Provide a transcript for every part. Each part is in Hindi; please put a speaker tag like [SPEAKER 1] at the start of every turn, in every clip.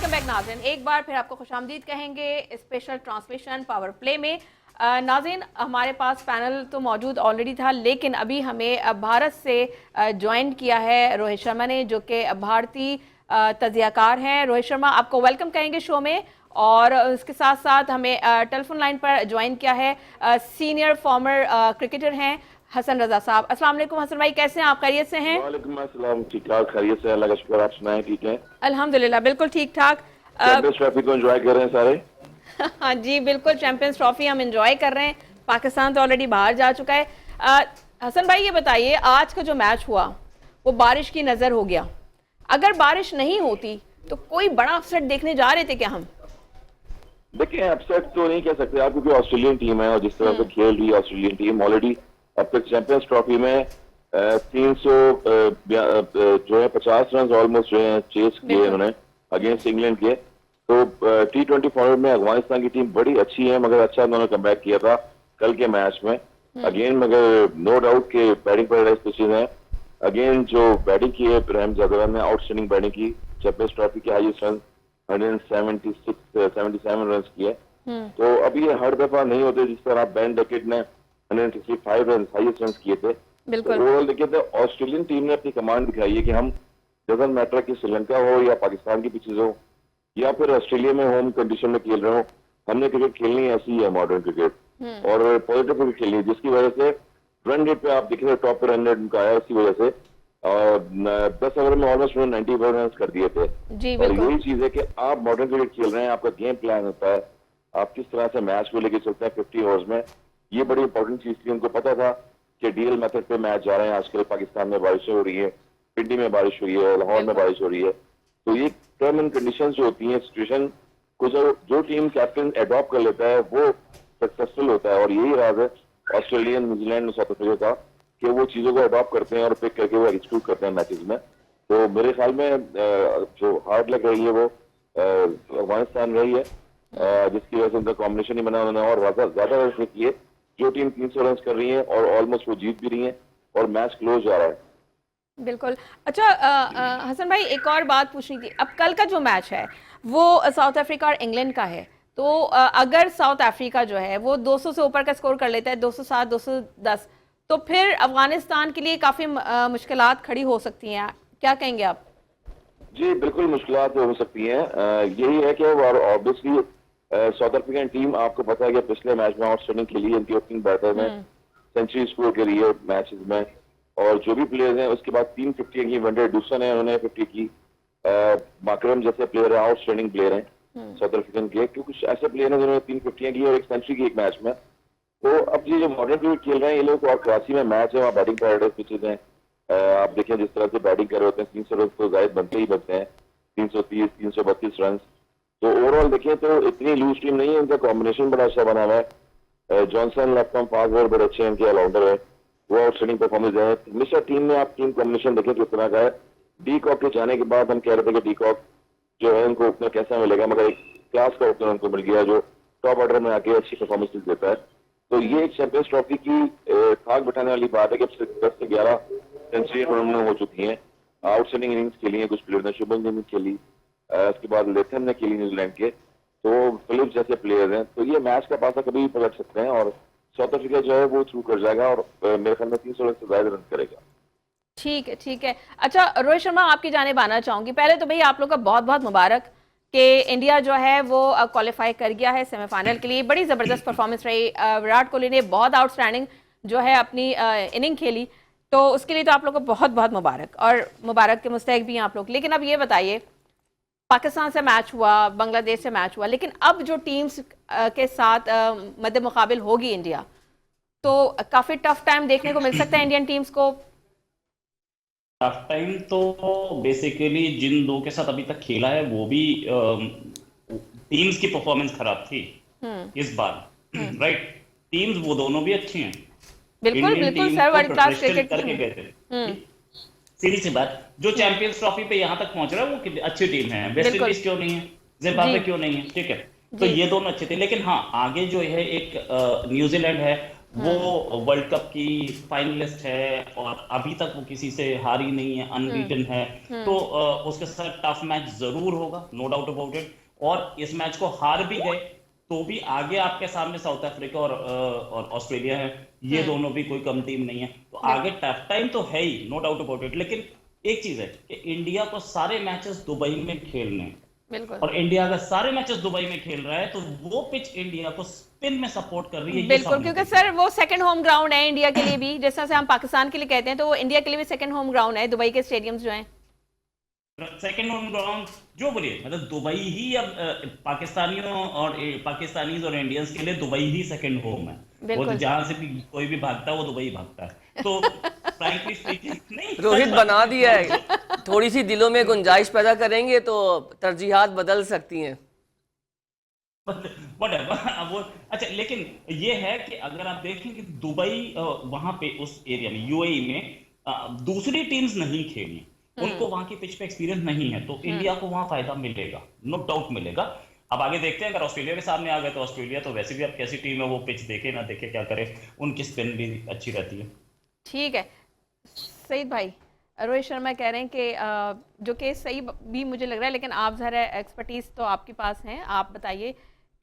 [SPEAKER 1] वेलकम बैक नाज़रीन, एक बार फिर आपको खुशामदीद कहेंगे स्पेशल ट्रांसमिशन पावर प्ले में। नाज़रीन, हमारे पास पैनल तो मौजूद ऑलरेडी था, लेकिन अभी हमें भारत से ज्वाइन किया है रोहित शर्मा ने, जो कि भारतीय तजियाकार हैं। रोहित शर्मा, आपको वेलकम कहेंगे शो में। और उसके साथ साथ हमें टेलीफोन लाइन पर ज्वाइन किया है सीनियर फॉर्मर क्रिकेटर हैं हसन रजा साहब। अस्सलाम वालेकुम हसन भाई, कैसे हैं आप? खैरियत से हैं?
[SPEAKER 2] वालेकुम अस्सलाम, ठीक ठाक, खैरियत से, अल्लाह का शुक्र। आप सुनाएं, ठीक है?
[SPEAKER 1] अल्हम्दुलिल्लाह बिल्कुल ठीक ठाक।
[SPEAKER 2] चैंपियंस ट्रॉफी को एंजॉय कर रहे हैं सारे?
[SPEAKER 1] हाँ जी बिल्कुल, चैंपियंस ट्रॉफी हम एंजॉय कर रहे हैं। पाकिस्तान तो ऑलरेडी बाहर जा चुका है। हसन भाई ये बताइए, आज का जो मैच हुआ वो बारिश की नजर हो गया। अगर बारिश नहीं होती तो कोई बड़ा अपसेट देखने जा रहे थे क्या हम?
[SPEAKER 2] देखिए, अपसेट तो नहीं कह सकते आप, क्योंकि ऑस्ट्रेलियन टीम है और जिस तरह से खेल रही है ऑस्ट्रेलियन टीम, ऑलरेडी अब तक चैंपियंस ट्रॉफी में 300 जो है 50 रन ऑलमोस्ट जो है चेस किए इन्होंने अगेंस्ट इंग्लैंड के। तो T20 फॉर्मेट में अफगानिस्तान की टीम बड़ी अच्छी है, मगर अच्छा उन्होंने कमबैक किया था कल के मैच में अगेन। मगर नो डाउट के बैटिंग पैराडाइज पिचेज हैं अगेन। जो बैटिंग की है रहम जादव ने, आउटस्टैंडिंग बैटिंग की, चैंपियंस ट्रॉफी के हाईएस्ट रन 177 रन किए। तो अब ये हर दफा नहीं होते जिस तरह बेन डकेट ने 165 रन हाईएस्ट रन किए थे। ओवरऑल देखिए तो ऑस्ट्रेलियन टीम ने अपनी कमांड दिखाई है कि हम, डजंट मैटर कि श्रीलंका हो या पाकिस्तान की पिचेज हो या फिर ऑस्ट्रेलिया में होम कंडीशन में खेल रहे हो, हमने क्रिकेट खेलनी ऐसी है, मॉडर्न क्रिकेट और पॉजिटिव क्रिकेट खेलनी है, जिसकी वजह से रन रेट पे आप देख रहे हो टॉप पे रन रेट उनका आया, उसकी वजह से और 10 ओवर में ऑलमोस्ट 95 रन कर दिए थे। और यही चीज है कि आप मॉडर्न क्रिकेट खेल रहे हैं, आपका गेम प्लान होता है, आप किस तरह से मैच को लेकर चलते हैं 50 ओवर्स में। ये बड़ी इंपॉर्टेंट चीज थी। उनको पता था कि डीएल मेथड पे मैच जा रहे हैं। आजकल पाकिस्तान में बारिशें हो रही है, पिंडी में बारिश हुई है, लाहौर में बारिश हो रही है। तो ये टर्म एंड कंडीशन जो होती है, सिचुएशन को जो टीम कैप्टन एडॉप्ट कर लेता है वो सक्सेसफुल होता है। और यही राज है ऑस्ट्रेलियन, न्यूजीलैंड, साउथ अफ्रीका का, कि वो चीजों को अडॉप्ट करते हैं और पिक करके वो एग्जीक्यूट करते हैं मैचेस में। तो मेरे ख्याल में जो हार्ड लग रही है वो अफगानिस्तान रही है, जिसकी वजह से उनका कॉम्बिनेशन ही बना उन्होंने और ज्यादा रन किए। जो टीम 300 रन कर रही है और ऑलमोस्ट वो जीत भी रही है और मैच क्लोज जा रहा है।
[SPEAKER 1] बिल्कुल। अच्छा हसन भाई, एक और बात पूछनी थी। अब कल का जो मैच है वो साउथ अफ्रीका और इंग्लैंड का है, तो अगर साउथ अफ्रीका जो है वो 200 से ऊपर का स्कोर कर लेता है, 207, 210, तो फिर अफगानिस्तान के लिए काफी मुश्किलात खड़ी हो सकती हैं। क्या कहेंगे आप?
[SPEAKER 2] जी बिल्कुल, मुश्किलात हो सकती हैं। यही है कि ऑब्वियसली साउथ अफ्रीकन टीम, आपको पता है कि पिछले मैच में आउटस्टैंडिंग खेली है, उनकी ओपनिंग बैटर ने सेंचुरी स्कोर करी है मैचेस में। और जो भी प्लेयर्स हैं उसके बाद 3 50 की, वनडे डूसन है उन्होंने 50 की, माकरम जैसे प्लेयर है, आउटस्टैंडिंग प्लेयर हैं साउथ अफ्रीकन के। क्योंकि ऐसे प्लेयर हैं जिन्होंने 3 50 की और एक सेंचुरी की एक मैच में। तो अब ये जो मॉडर्न क्रिकेट खेल रहे हैं ये लोग, और कराची में मैच है, वहाँ बैटिंग पैराडाइज पिचेज हैं। आप देखें जिस तरह से बैटिंग कर रहे होते हैं, 300 रन तो जायद बनते ही बनते हैं, 330, 332 रन। तो ओवरऑल देखें तो इतनी लूज टीम नहीं है, उनका कॉम्बिनेशन बड़ा अच्छा बना हुआ है। Johnson left arm fast bowler बड़े अच्छे हैं, उनके ऑलराउंडर है, वो आउटस्टैंडिंग परफॉर्मेंस है। हमेशा टीम में आप टीम कॉम्बिनेशन देखें किस तरह का है। डी कॉक के जाने के बाद हम कह रहे थे कि डी कॉक जो है उनको ओपनर कैसा मिलेगा, मगर एक क्लास का ओपनर उनको मिल गया जो टॉप ऑर्डर में आके अच्छी परफॉर्मेंस देता है। तो ये एक चैंपियंस ट्रॉफी की खाक बैठाने वाली बात है कि 10 से 11 सेंचुरी उन्होंने हो चुकी हैं। आउटस्टैंडिंग इनिंग्स खेली है कुछ प्लेयर ने, शुभम ने खेली, उसके बाद लेथम ने खेली न्यूजीलैंड के, तो फिलिप्स जैसे प्लेयर हैं। तो ये मैच का पासा कभी भी पलट सकते हैं और साउथ अफ्रीका जो है वो थ्रू कर जाएगा और मेरे ख्याल में 300 रन से ज्यादा रन करेगा।
[SPEAKER 1] ठीक है, ठीक है। अच्छा रोहित शर्मा, आपकी जानिब आना चाहूंगी। पहले तो भाई आप लोग का बहुत बहुत मुबारक कि इंडिया जो है वो क्वालिफाई कर गया है सेमीफाइनल के लिए। बड़ी ज़बरदस्त परफॉर्मेंस रही, विराट कोहली ने बहुत आउटस्टैंडिंग जो है अपनी इनिंग खेली, तो उसके लिए तो आप लोग को बहुत बहुत मुबारक, और मुबारक के मुस्तहिक भी हैं आप लोग। लेकिन अब ये बताइए, पाकिस्तान से मैच हुआ, बांग्लादेश से मैच हुआ, लेकिन अब जो टीम्स के साथ मद्दे मुकाबिल होगी इंडिया, तो काफ़ी टफ टाइम देखने को मिल सकता है इंडियन टीम्स को।
[SPEAKER 3] टफ टाइम तो बेसिकली जिन दो के साथ अभी तक खेला है वो भी टीम्स की परफॉर्मेंस खराब थी इस बार, राइट। टीम्स वो दोनों भी अच्छी हैं,
[SPEAKER 1] बिल्कुल बिल्कुल सर, वर्ल्ड क्लास क्रिकेट
[SPEAKER 3] करके गए थे। सीधी सी बात, जो चैंपियंस ट्रॉफी पे यहाँ तक पहुंच रहा है वो अच्छी टीम है। वेस्ट इंडीज क्यों नहीं है, जिम्बाब्वे क्यों नहीं है, ठीक है। तो ये दोनों अच्छे थे, लेकिन हाँ आगे जो है एक न्यूजीलैंड है, वो वर्ल्ड कप की फाइनलिस्ट है और अभी तक वो किसी से हारी नहीं है, अनबीटन है। तो उसके साथ टफ मैच जरूर होगा, नो डाउट अबाउट इट। और इस मैच को हार भी गए तो भी आगे आपके सामने साउथ अफ्रीका और ऑस्ट्रेलिया है, ये दोनों भी कोई कम टीम नहीं है। तो आगे टफ टाइम तो है ही, नो डाउट अबाउट इट। लेकिन एक चीज है कि इंडिया को सारे मैचेस दुबई में खेलने हैं,
[SPEAKER 1] बिल्कुल।
[SPEAKER 3] और इंडिया अगर सारे मैचेस दुबई में खेल रहा है तो वो पिच इंडिया को स्पिन में सपोर्ट कर रही है।
[SPEAKER 1] बिल्कुल, क्योंकि सर वो सेकंड होम ग्राउंड है इंडिया के लिए भी, जैसा से हम पाकिस्तान के लिए कहते हैं, तो वो इंडिया के लिए भी सेकंड होम ग्राउंड है, दुबई के स्टेडियम्स जो हैं।
[SPEAKER 3] सेकंड होम ग्राउंड जो बोलिए, मतलब दुबई ही अब पाकिस्तानीज और इंडियंस के लिए दुबई ही सेकंड होम है। वो तो जहां से भी कोई भी भागता है वो दुबई भागता है। तो फ्रैंकली स्पीकिंग, नहीं
[SPEAKER 4] रोहित बना दिया है, थोड़ी सी दिलों में गुंजाइश पैदा करेंगे तो तरजीहात बदल सकती हैं।
[SPEAKER 3] वो अच्छा, लेकिन ये है कि अगर आप देखें कि दुबई वहां पे उस एरिया में, यूएई में दूसरी टीम्स नहीं खेली, उनको वहां की पिच पे एक्सपीरियंस नहीं है, तो इंडिया को वहां फायदा मिलेगा, नो डाउट मिलेगा। अब आगे देखते हैं, अगर ऑस्ट्रेलिया के सामने आ गए तो ऑस्ट्रेलिया तो वैसे भी अब कैसी टीम है, वो पिच देखे ना देखे क्या करे, उनकी स्पिन भी अच्छी रहती है।
[SPEAKER 1] ठीक है सईद भाई, रोहित शर्मा कह रहे हैं कि जो कि सही भी मुझे लग रहा है, लेकिन आप ज़रा एक्सपर्टीज़ तो आपके पास हैं, आप बताइए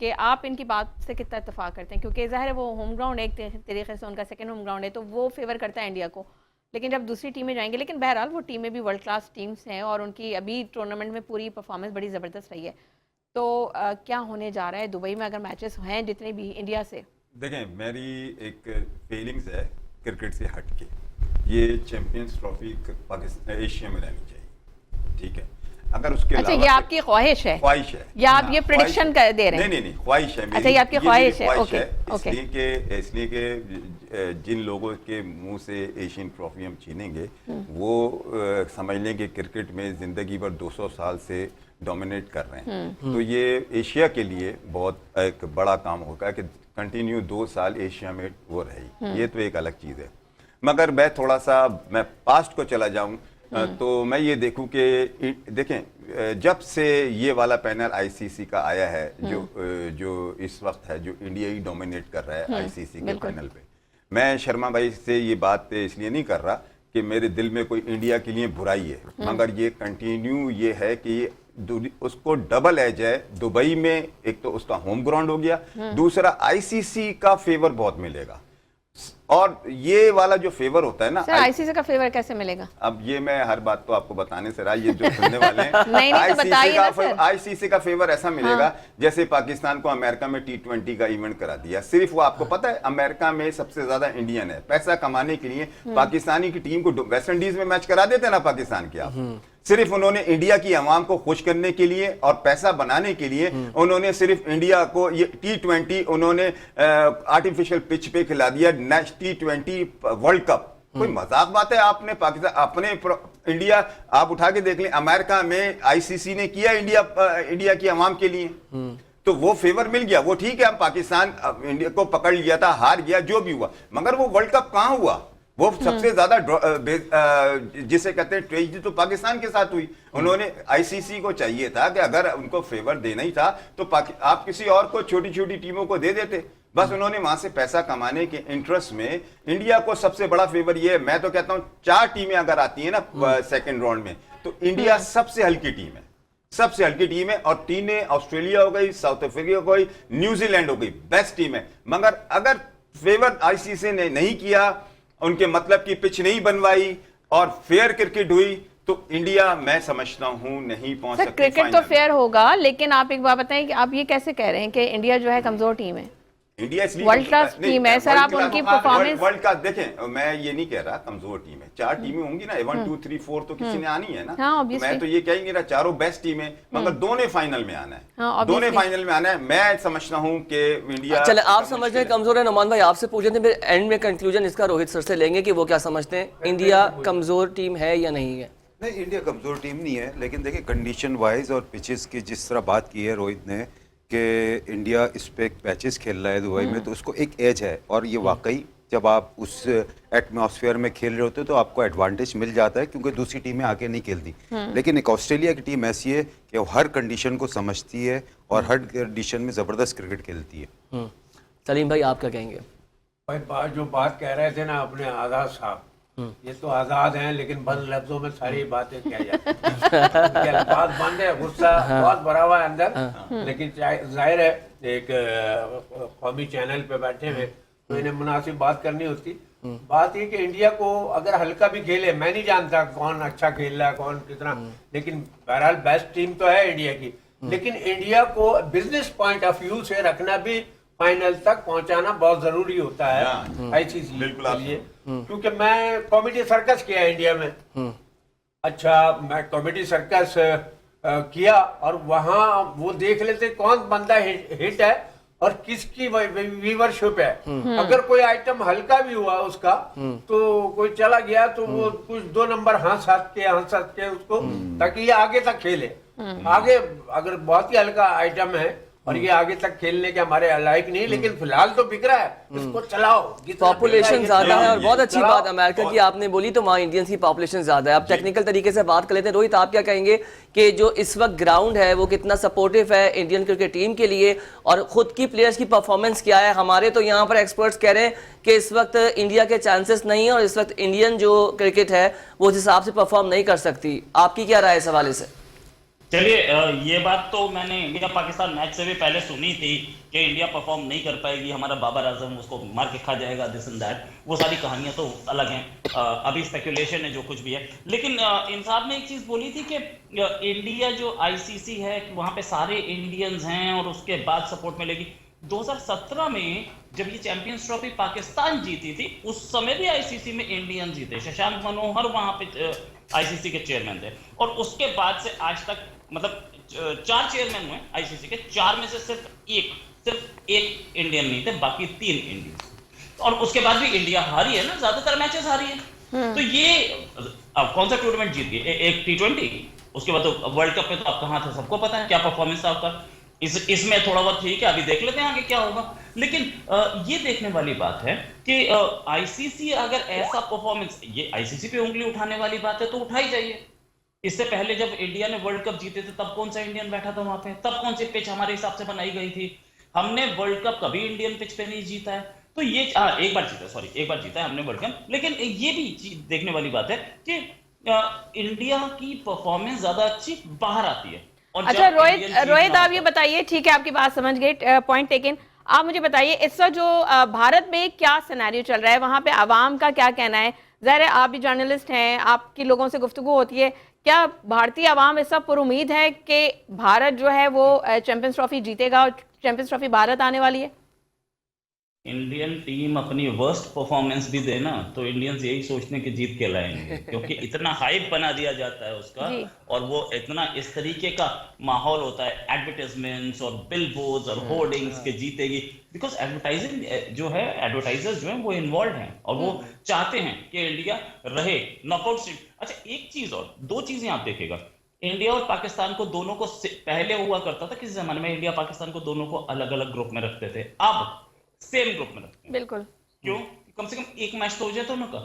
[SPEAKER 1] कि आप इनकी बात से कितना इत्तेफाक करते हैं, क्योंकि ज़ाहिर है वो होम ग्राउंड है, एक तरीके से उनका सेकंड होम ग्राउंड है, तो वो फेवर करता है इंडिया को। लेकिन जब दूसरी टीमें जाएंगे, लेकिन बहरहाल वो टीमें भी वर्ल्ड क्लास टीम्स हैं और उनकी अभी टूर्नामेंट में पूरी परफॉर्मेंस बड़ी ज़बरदस्त रही है। तो क्या होने जा रहा है दुबई में अगर मैचेस हैं जितने भी इंडिया से?
[SPEAKER 5] देखें, मेरी एक फीलिंग्स है क्रिकेट से हट के, ये चैंपियंस ट्रॉफी पाकिस्तान एशिया में रहनी चाहिए, ठीक है। अगर उसके
[SPEAKER 1] अच्छा, ये आपकी ख्वाहिश है?
[SPEAKER 5] ख्वाहिश है
[SPEAKER 1] या आप ये प्रेडिक्शन कर दे रहे हैं?
[SPEAKER 5] नहीं, ख्वाहिश है।
[SPEAKER 1] अच्छा, ये आपकी ख्वाहिश है, ओके।
[SPEAKER 5] इसलिए कि जिन लोगों के मुंह से एशियन ट्रॉफी हम छीनेंगे, वो समझ लें कि क्रिकेट में जिंदगी भर 200 साल से डोमिनेट कर रहे हैं। तो ये एशिया के लिए बहुत एक बड़ा काम होगा कि कंटिन्यू 2 साल एशिया में वो रही, ये तो एक अलग चीज़ है। मगर मैं पास्ट को चला जाऊं तो मैं ये देखूं कि देखें, जब से ये वाला पैनल आईसीसी का आया है, जो इस वक्त है, जो इंडिया ही डोमिनेट कर रहा है आईसीसी के पैनल पे, मैं शर्मा भाई से ये बात इसलिए नहीं कर रहा कि मेरे दिल में कोई इंडिया के लिए बुराई है, मगर ये कंटिन्यू ये है कि उसको डबल एज है। दुबई में एक तो उसका होम ग्राउंड हो गया, दूसरा आईसीसी का फेवर बहुत मिलेगा। और ये वाला जो फेवर होता है ना,
[SPEAKER 1] सर आईसीसी का फेवर कैसे मिलेगा?
[SPEAKER 5] अब ये मैं हर बात तो आपको बताने से रहा, ये जो सुनने वाले हैं
[SPEAKER 1] नहीं तो बताइए ना सर।
[SPEAKER 5] आईसीसी का फेवर ऐसा मिलेगा जैसे पाकिस्तान को अमेरिका में T20 का इवेंट करा दिया। सिर्फ वो आपको पता है, अमेरिका में सबसे ज्यादा इंडियन है, पैसा कमाने के लिए पाकिस्तानी की टीम को वेस्ट इंडीज में मैच करा देते ना पाकिस्तान के आप। सिर्फ उन्होंने इंडिया की आवाम को खुश करने के लिए और पैसा बनाने के लिए उन्होंने सिर्फ इंडिया को ये T20 उन्होंने आर्टिफिशियल पिच पे खिला दिया, T20 वर्ल्ड कप। कोई मजाक बात है? आपने पाकिस्तान अपने इंडिया आप उठा के देख लें, अमेरिका में आईसीसी ने किया इंडिया की आवाम के लिए, तो वो फेवर मिल गया। वो ठीक है, हम पाकिस्तान इंडिया को पकड़ लिया था, हार गया, जो भी हुआ, मगर वो वर्ल्ड कप कहां हुआ? वो सबसे ज्यादा जिसे कहते हैं ट्रेजेडी तो पाकिस्तान के साथ हुई। उन्होंने आईसीसी को चाहिए था कि अगर उनको फेवर देना ही था तो आप किसी और को, छोटी छोटी टीमों को दे देते। बस उन्होंने वहां से पैसा कमाने के इंटरेस्ट में इंडिया को सबसे बड़ा फेवर ये है। मैं तो कहता हूं 4 टीमें अगर आती है ना सेकंड राउंड में, तो इंडिया सबसे हल्की टीम है, सबसे हल्की टीम है। और टीमें ऑस्ट्रेलिया हो गई, साउथ अफ्रीका हो गई, न्यूजीलैंड हो गई, बेस्ट टीम है। मगर अगर फेवर आईसीसी ने नहीं किया, उनके मतलब की पिच नहीं बनवाई और फेयर क्रिकेट हुई, तो इंडिया मैं समझता हूं नहीं पहुंच सकती।
[SPEAKER 1] क्रिकेट तो फेयर होगा, लेकिन आप एक बात बताएं कि आप ये कैसे कह रहे हैं कि इंडिया जो है कमजोर टीम है?
[SPEAKER 5] इंडिया इसलिए
[SPEAKER 1] वर्ल्ड क्लास टीम है सर, आप उनकी परफॉर्मेंस
[SPEAKER 5] वर्ल्ड क्लास देखें। मैं ये नहीं कह रहा कमजोर टीम है, 4 टीमें होंगी ना, 1 2 3 4 तो किसी ने आनी है ना। तो मैं तो ये कहेंगे ना, चारों बेस्ट टीम है, मगर दोनों फाइनल में आना है, दोनों फाइनल में आना है। मैं समझता हूं कि इंडिया,
[SPEAKER 4] चले आप समझते हैं कमजोर है, नुमान भाई आपसे पूछे थे, फिर एंड में कंक्लूजन इसका रोहित सर से लेंगे कि वो क्या समझते हैं, इंडिया कमजोर टीम है या नहीं है?
[SPEAKER 6] नहीं, इंडिया कमज़ोर टीम नहीं है, लेकिन देखिए कंडीशन वाइज और पिचेस की जिस तरह बात की है रोहित ने कि इंडिया इस पे मैचेस खेल रहा है दुबई में, तो उसको एक एज है। और ये वाकई जब आप उस एटमॉस्फेयर में खेल रहे होते हो तो आपको एडवांटेज मिल जाता है, क्योंकि दूसरी टीमें आके नहीं खेलती। लेकिन एक ऑस्ट्रेलिया की टीम ऐसी है कि वो हर कंडीशन को समझती है और हर कंडीशन में ज़बरदस्त क्रिकेट खेलती है।
[SPEAKER 4] सलीम भाई आप क्या कहेंगे?
[SPEAKER 7] भाई जो बात कह रहे थे ना अपने आजाद साहब, ये तो आजाद हैं लेकिन बंद लफ्जों में सारी बातें कह जाती हैं। उनके अल्फाज बंद है, गुस्सा बहुत भरा हुआ है अंदर, लेकिन जाहिर है एक कौमी चैनल पे बैठे हुए तो इन्हें मुनासिब बात करनी होती। बात ये कि इंडिया को अगर हल्का भी खेले, मैं नहीं जानता कौन अच्छा खेल रहा है कौन कितना, लेकिन बहरहाल बेस्ट टीम तो है इंडिया की, लेकिन इंडिया को बिजनेस पॉइंट ऑफ व्यू से रखना भी फाइनल तक पहुंचाना बहुत जरूरी होता है आईसीसी के लिए। क्योंकि मैं कॉमेडी सर्कस किया इंडिया में, अच्छा मैं कॉमेडी सर्कस किया और वहां वो देख लेते कौन बंदा हिट है और किसकी व्यूवरशिप है। अगर कोई आइटम हल्का भी हुआ उसका तो कोई चला गया तो वो कुछ 2 नंबर हंस के उसको, ताकि ये आगे तक खेले। आगे अगर बहुत ही हल्का आइटम है और ये आगे तक खेलने के हमारे लायक नहीं, लेकिन फिलहाल तो बिक रहा है, इसको चलाओ।
[SPEAKER 4] पॉपुलेशन ज्यादा है और बहुत अच्छी बात अमेरिका की आपने बोली, तो वहाँ इंडियंस की पॉपुलेशन ज्यादा है। अब टेक्निकल तरीके से बात कर लेते हैं। रोहित, आप क्या कहेंगे कि जो इस वक्त ग्राउंड है वो कितना सपोर्टिव है इंडियन क्रिकेट टीम के लिए, और खुद की प्लेयर्स की परफॉर्मेंस क्या है? हमारे तो यहाँ पर एक्सपर्ट्स कह रहे हैं कि इस वक्त इंडिया के चांसेस नहीं है और इस वक्त इंडियन जो क्रिकेट है वो उस हिसाब से परफॉर्म नहीं कर सकती। आपकी क्या राय है इस हवाले से?
[SPEAKER 3] चलिए, ये बात तो मैंने इंडिया पाकिस्तान मैच से भी पहले सुनी थी कि इंडिया परफॉर्म नहीं कर पाएगी, हमारा बाबर आजम उसको मार के खा जाएगा, दिस एंड दैट। वो सारी कहानियां तो अलग हैं, अभी स्पेकुलेशन है जो कुछ भी है। लेकिन इन साहब ने एक चीज बोली थी कि इंडिया जो आईसीसी है वहां पे सारे इंडियंस हैं और उसके बाद सपोर्ट मिलेगी। 2017 में जब ये चैंपियंस ट्रॉफी पाकिस्तान जीती थी उस समय भी आईसीसी में इंडियन जीते, शशांक मनोहर वहां पे आईसीसी के चेयरमैन थे, और उसके बाद से आज तक मतलब 4 चेयरमैन हुए आईसीसी के, 4 में से सिर्फ एक इंडियन नहीं थे, बाकी 3 इंडियन, और उसके बाद भी इंडिया हारी है ना, ज्यादातर मैचेस हारी है। तो ये अब कौन सा टूर्नामेंट जीत गए? एक T20, उसके बाद तो वर्ल्ड कप में तो आप कहाँ थे सबको पता है क्या परफॉर्मेंस था आपका। इसमें थोड़ा बहुत ठीक है, अभी देख लेते हैं आगे क्या होगा। लेकिन ये देखने वाली बात है कि आईसीसी अगर ऐसा परफॉर्मेंस, ये आईसीसी पे उंगली उठाने वाली बात है तो उठाई जाइए। इससे पहले जब इंडिया ने वर्ल्ड कप जीते थे तब कौन सा इंडियन बैठा था वहां पे? तब कौन सी पिच हमारे हिसाब से बनाई गई थी? हमने वर्ल्ड कप कभी इंडियन पिच पे नहीं जीता है। तो ये एक बार जीता है हमने वर्ल्ड कप। लेकिन ये भी देखने वाली बात है कि इंडिया की परफॉर्मेंस ज्यादा अच्छी बाहर आती है।
[SPEAKER 1] अच्छा रोहित आप ये बताइए, ठीक है आपकी बात समझ गए, पॉइंट टेकन। आप मुझे बताइए इस वक्त जो भारत में क्या सिनेरियो चल रहा है, वहां पे आवाम का क्या कहना है? ज़ाहिर है आप भी जर्नलिस्ट हैं, आपकी लोगों से गुफ्तगू होती है, क्या भारतीय आवाम इस वक्त पुरुमीद है कि भारत जो है वो चैंपियंस ट्रॉफी जीतेगा और चैंपियंस ट्रॉफी भारत आने वाली है?
[SPEAKER 3] इंडियन टीम अपनी वर्स्ट परफॉर्मेंस भी देना तो इंडियंस यही सोचने की जीत के लाएंगे, क्योंकि इतना हाइप बना दिया जाता है उसका, और वो इतना इस तरीके का माहौल होता है, एडवर्टाइजमेंट्स और बिलबोर्ड्स और होर्डिंग्स के जीतेगी, बिकॉज एडवर्टाइजिंग जो है, एडवर्टाइजर्स जो है वो इन्वॉल्व हैं और वो चाहते हैं कि इंडिया रहे नॉकआउट स्टेज। अच्छा एक चीज और, 2 चीजें आप देखिएगा, इंडिया और पाकिस्तान को दोनों को पहले हुआ करता था किसी जमाने में, इंडिया पाकिस्तान को दोनों को अलग अलग ग्रुप में रखते थे, अब सेम ग्रुप में रखते हैं।
[SPEAKER 1] बिल्कुल।
[SPEAKER 3] क्यों? कम से कम एक मैच तो हो जाए दोनों का,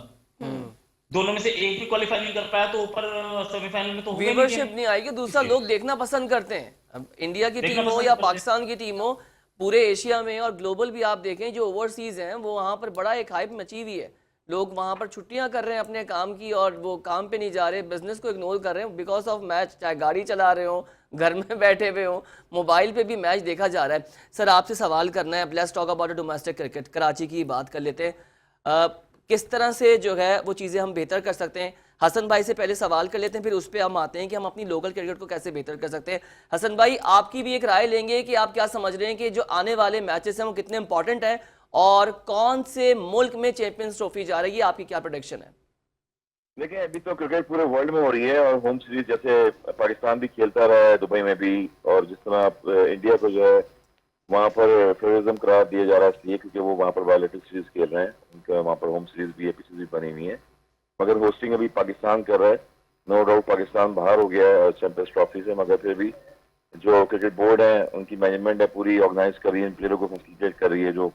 [SPEAKER 3] दोनों में से एक भी क्वालिफाई नहीं कर पाया तो ऊपर सेमीफाइनल में तो होगा,
[SPEAKER 4] व्यूवरशिप नहीं आएगी, दूसरा लोग देखना पसंद करते हैं। अब इंडिया की टीम हो या पाकिस्तान की टीम हो, पूरे एशिया में और ग्लोबल भी आप देखें जो ओवरसीज हैं वो वहाँ पर बड़ा एक हाइप मची हुई है। लोग वहाँ पर छुट्टियाँ कर रहे हैं अपने काम की और वो काम पे नहीं जा रहे, बिजनेस को इग्नोर कर रहे हैं बिकॉज ऑफ मैच, चाहे गाड़ी चला रहे हो, घर में बैठे हुए हो, मोबाइल पे भी मैच देखा जा रहा है। सर आपसे सवाल करना है, let's talk about domestic cricket, Karachi की बात कर लेते हैं। किस तरह से जो है वो चीज़ें हम बेहतर कर सकते हैं? हसन भाई से पहले सवाल कर लेते हैं, फिर उस पर हम आते हैं कि हम अपनी लोकल क्रिकेट को कैसे बेहतर कर सकते हैं। हसन भाई आपकी भी एक राय लेंगे कि आप क्या समझ रहे हैं कि जो आने वाले मैचेस हैं वो कितने इंपॉर्टेंट हैं और कौन से मुल्क में चैंपियंस ट्रॉफी जा रही है, आपकी क्या प्रेडिक्शन है?
[SPEAKER 2] देखिए अभी तो क्रिकेट पूरे वर्ल्ड में हो रही है और होम सीरीज जैसे पाकिस्तान भी खेलता रहा है दुबई में भी, और जिस तरह आप इंडिया को जो है वहाँ पर फेवरिज्म करार दिया जा रहा है इसलिए क्योंकि वो वहाँ पर बायोलेटरल सीरीज खेल रहे हैं, उनका वहाँ पर होम सीरीज भी है, पिछली भी बनी हुई है, मगर होस्टिंग अभी पाकिस्तान कर रहा है। नो डाउट पाकिस्तान बाहर हो गया है चैंपियंस ट्रॉफी से, मगर फिर भी जो क्रिकेट बोर्ड है उनकी मैनेजमेंट है पूरी ऑर्गेनाइज कर रही है, प्लेयरों को फैसिलिटेट कर रही है जो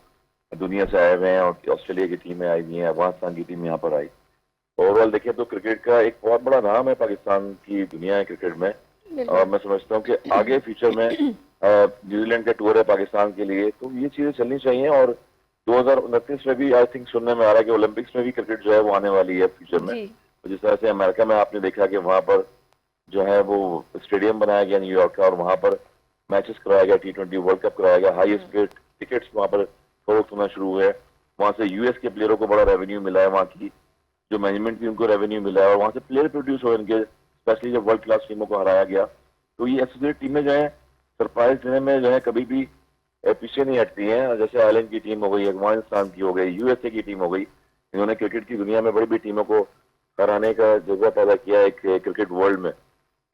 [SPEAKER 2] दुनिया से आए हुए हैं, और ऑस्ट्रेलिया की टीमें आई हुई हैं, अफगानिस्तान की टीम यहाँ पर आई। ओवरऑल देखें तो क्रिकेट का एक बहुत बड़ा नाम है पाकिस्तान की दुनिया है क्रिकेट में, और मैं समझता हूँ कि आगे फ्यूचर में न्यूजीलैंड का टूर है पाकिस्तान के लिए, तो ये चीजें चलनी चाहिए। और 2029 में भी आई थिंक सुनने में आ रहा है कि ओलंपिक्स में भी क्रिकेट जो है वो आने वाली है फ्यूचर में।
[SPEAKER 1] जी
[SPEAKER 2] तो जिस तरह से अमेरिका में आपने देखा कि वहां पर जो है वो स्टेडियम बनाया गया न्यूयॉर्क का और वहां पर मैचेस कराया गया, T20 वर्ल्ड कप कराया गया, हाईएस्ट टिकट्स वहां पर फरोख्त होना शुरू हुए। वहां से यूएस के प्लेयरों को बड़ा रेवेन्यू मिला है, वहाँ की जो मैनेजमेंट की उनको रेवेन्यू मिला है और वहां से प्लेयर प्रोड्यूस हो इनके, स्पेशली जब वर्ल्ड क्लास टीमों को हराया गया। तो ये एसोसिएट टीमें जो है सरप्राइज देने में जो है कभी भी पीछे नहीं हटती हैं। जैसे आयरलैंड की टीम हो गई, अफगानिस्तान की हो गई, यूएसए की टीम हो गई, इन्होंने क्रिकेट की दुनिया में बड़ी बड़ी टीमों को हराने का जज्बा पैदा किया एक क्रिकेट वर्ल्ड में।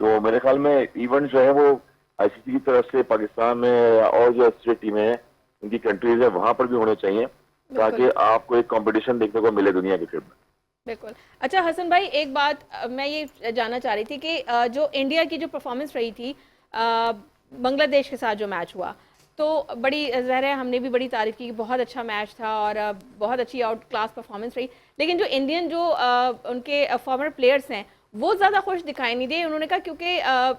[SPEAKER 2] तो मेरे ख्याल में इवेंट जो है वो आईसीसी की तरफ से पाकिस्तान में और जो एसोसिएट टीमें हैं उनकी कंट्रीज है वहां पर भी होने चाहिए ताकि आपको एक कंपटीशन देखने को मिले दुनिया क्रिकेट में।
[SPEAKER 1] बिल्कुल। अच्छा हसन भाई, एक बात मैं ये जानना चाह रही थी कि जो इंडिया की जो परफॉर्मेंस रही थी बांग्लादेश के साथ जो मैच हुआ, तो बड़ी ज़ाहिर है हमने भी बड़ी तारीफ की कि बहुत अच्छा मैच था और बहुत अच्छी आउट क्लास परफॉर्मेंस रही, लेकिन जो इंडियन जो उनके फॉर्मर प्लेयर्स हैं वो ज़्यादा खुश दिखाई नहीं दिए। उन्होंने कहा क्योंकि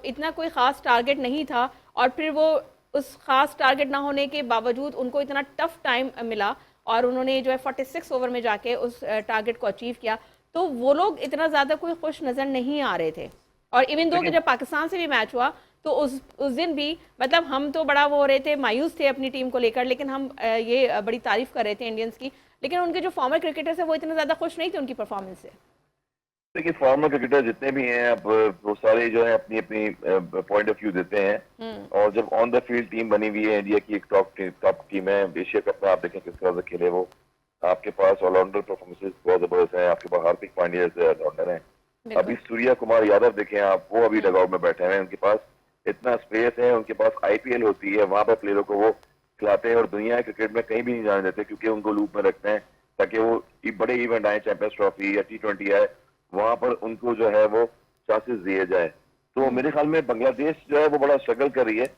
[SPEAKER 1] इतना कोई ख़ास टारगेट नहीं था और फिर वो उस ख़ास टारगेट ना होने के बावजूद उनको इतना टफ टाइम मिला और उन्होंने जो है 46 ओवर में जाके उस टारगेट को अचीव किया, तो वो लोग इतना ज़्यादा कोई खुश नज़र नहीं आ रहे थे। और इवन दो कि जब पाकिस्तान से भी मैच हुआ तो उस दिन भी मतलब हम तो बड़ा वो हो रहे थे, मायूस थे अपनी टीम को लेकर, लेकिन हम ये बड़ी तारीफ कर रहे थे इंडियंस की, लेकिन उनके जो फॉर्मर क्रिकेटर्स हैं वो इतना ज़्यादा खुश नहीं थे उनकी परफॉर्मेंस से।
[SPEAKER 2] देखिए फॉर्मर क्रिकेटर जितने भी हैं अब वो सारे जो है अपनी अपनी पॉइंट ऑफ व्यू देते हैं और जब ऑन द फील्ड टीम बनी हुई है इंडिया की एक टॉप टीम है। एशिया कप में आप देखें किस तरह से खेले वो, आपके पास ऑलराउंडर परफॉर्मेंसेस बहुत जबरदस्त हैं, आपके पास हार्दिक पांड्या जैसे ऑलराउंडर हैं, अभी सूर्या कुमार यादव देखें आप, वो अभी डगआउट में बैठे हैं, उनके पास इतना स्पेस है, उनके पास आईपीएल होती है, वहां पर प्लेयरों को वो खिलाते हैं और दुनिया क्रिकेट में कहीं भी नहीं जाने देते क्योंकि उनको लूप में रखते हैं ताकि वो बड़े इवेंट आए, चैंपियंस ट्रॉफी या T20 आए, वहां पर उनको जो है वो चांसेस दिए जाए। तो मेरे ख्याल में बांग्लादेश जो है वो बड़ा स्ट्रगल कर रही है,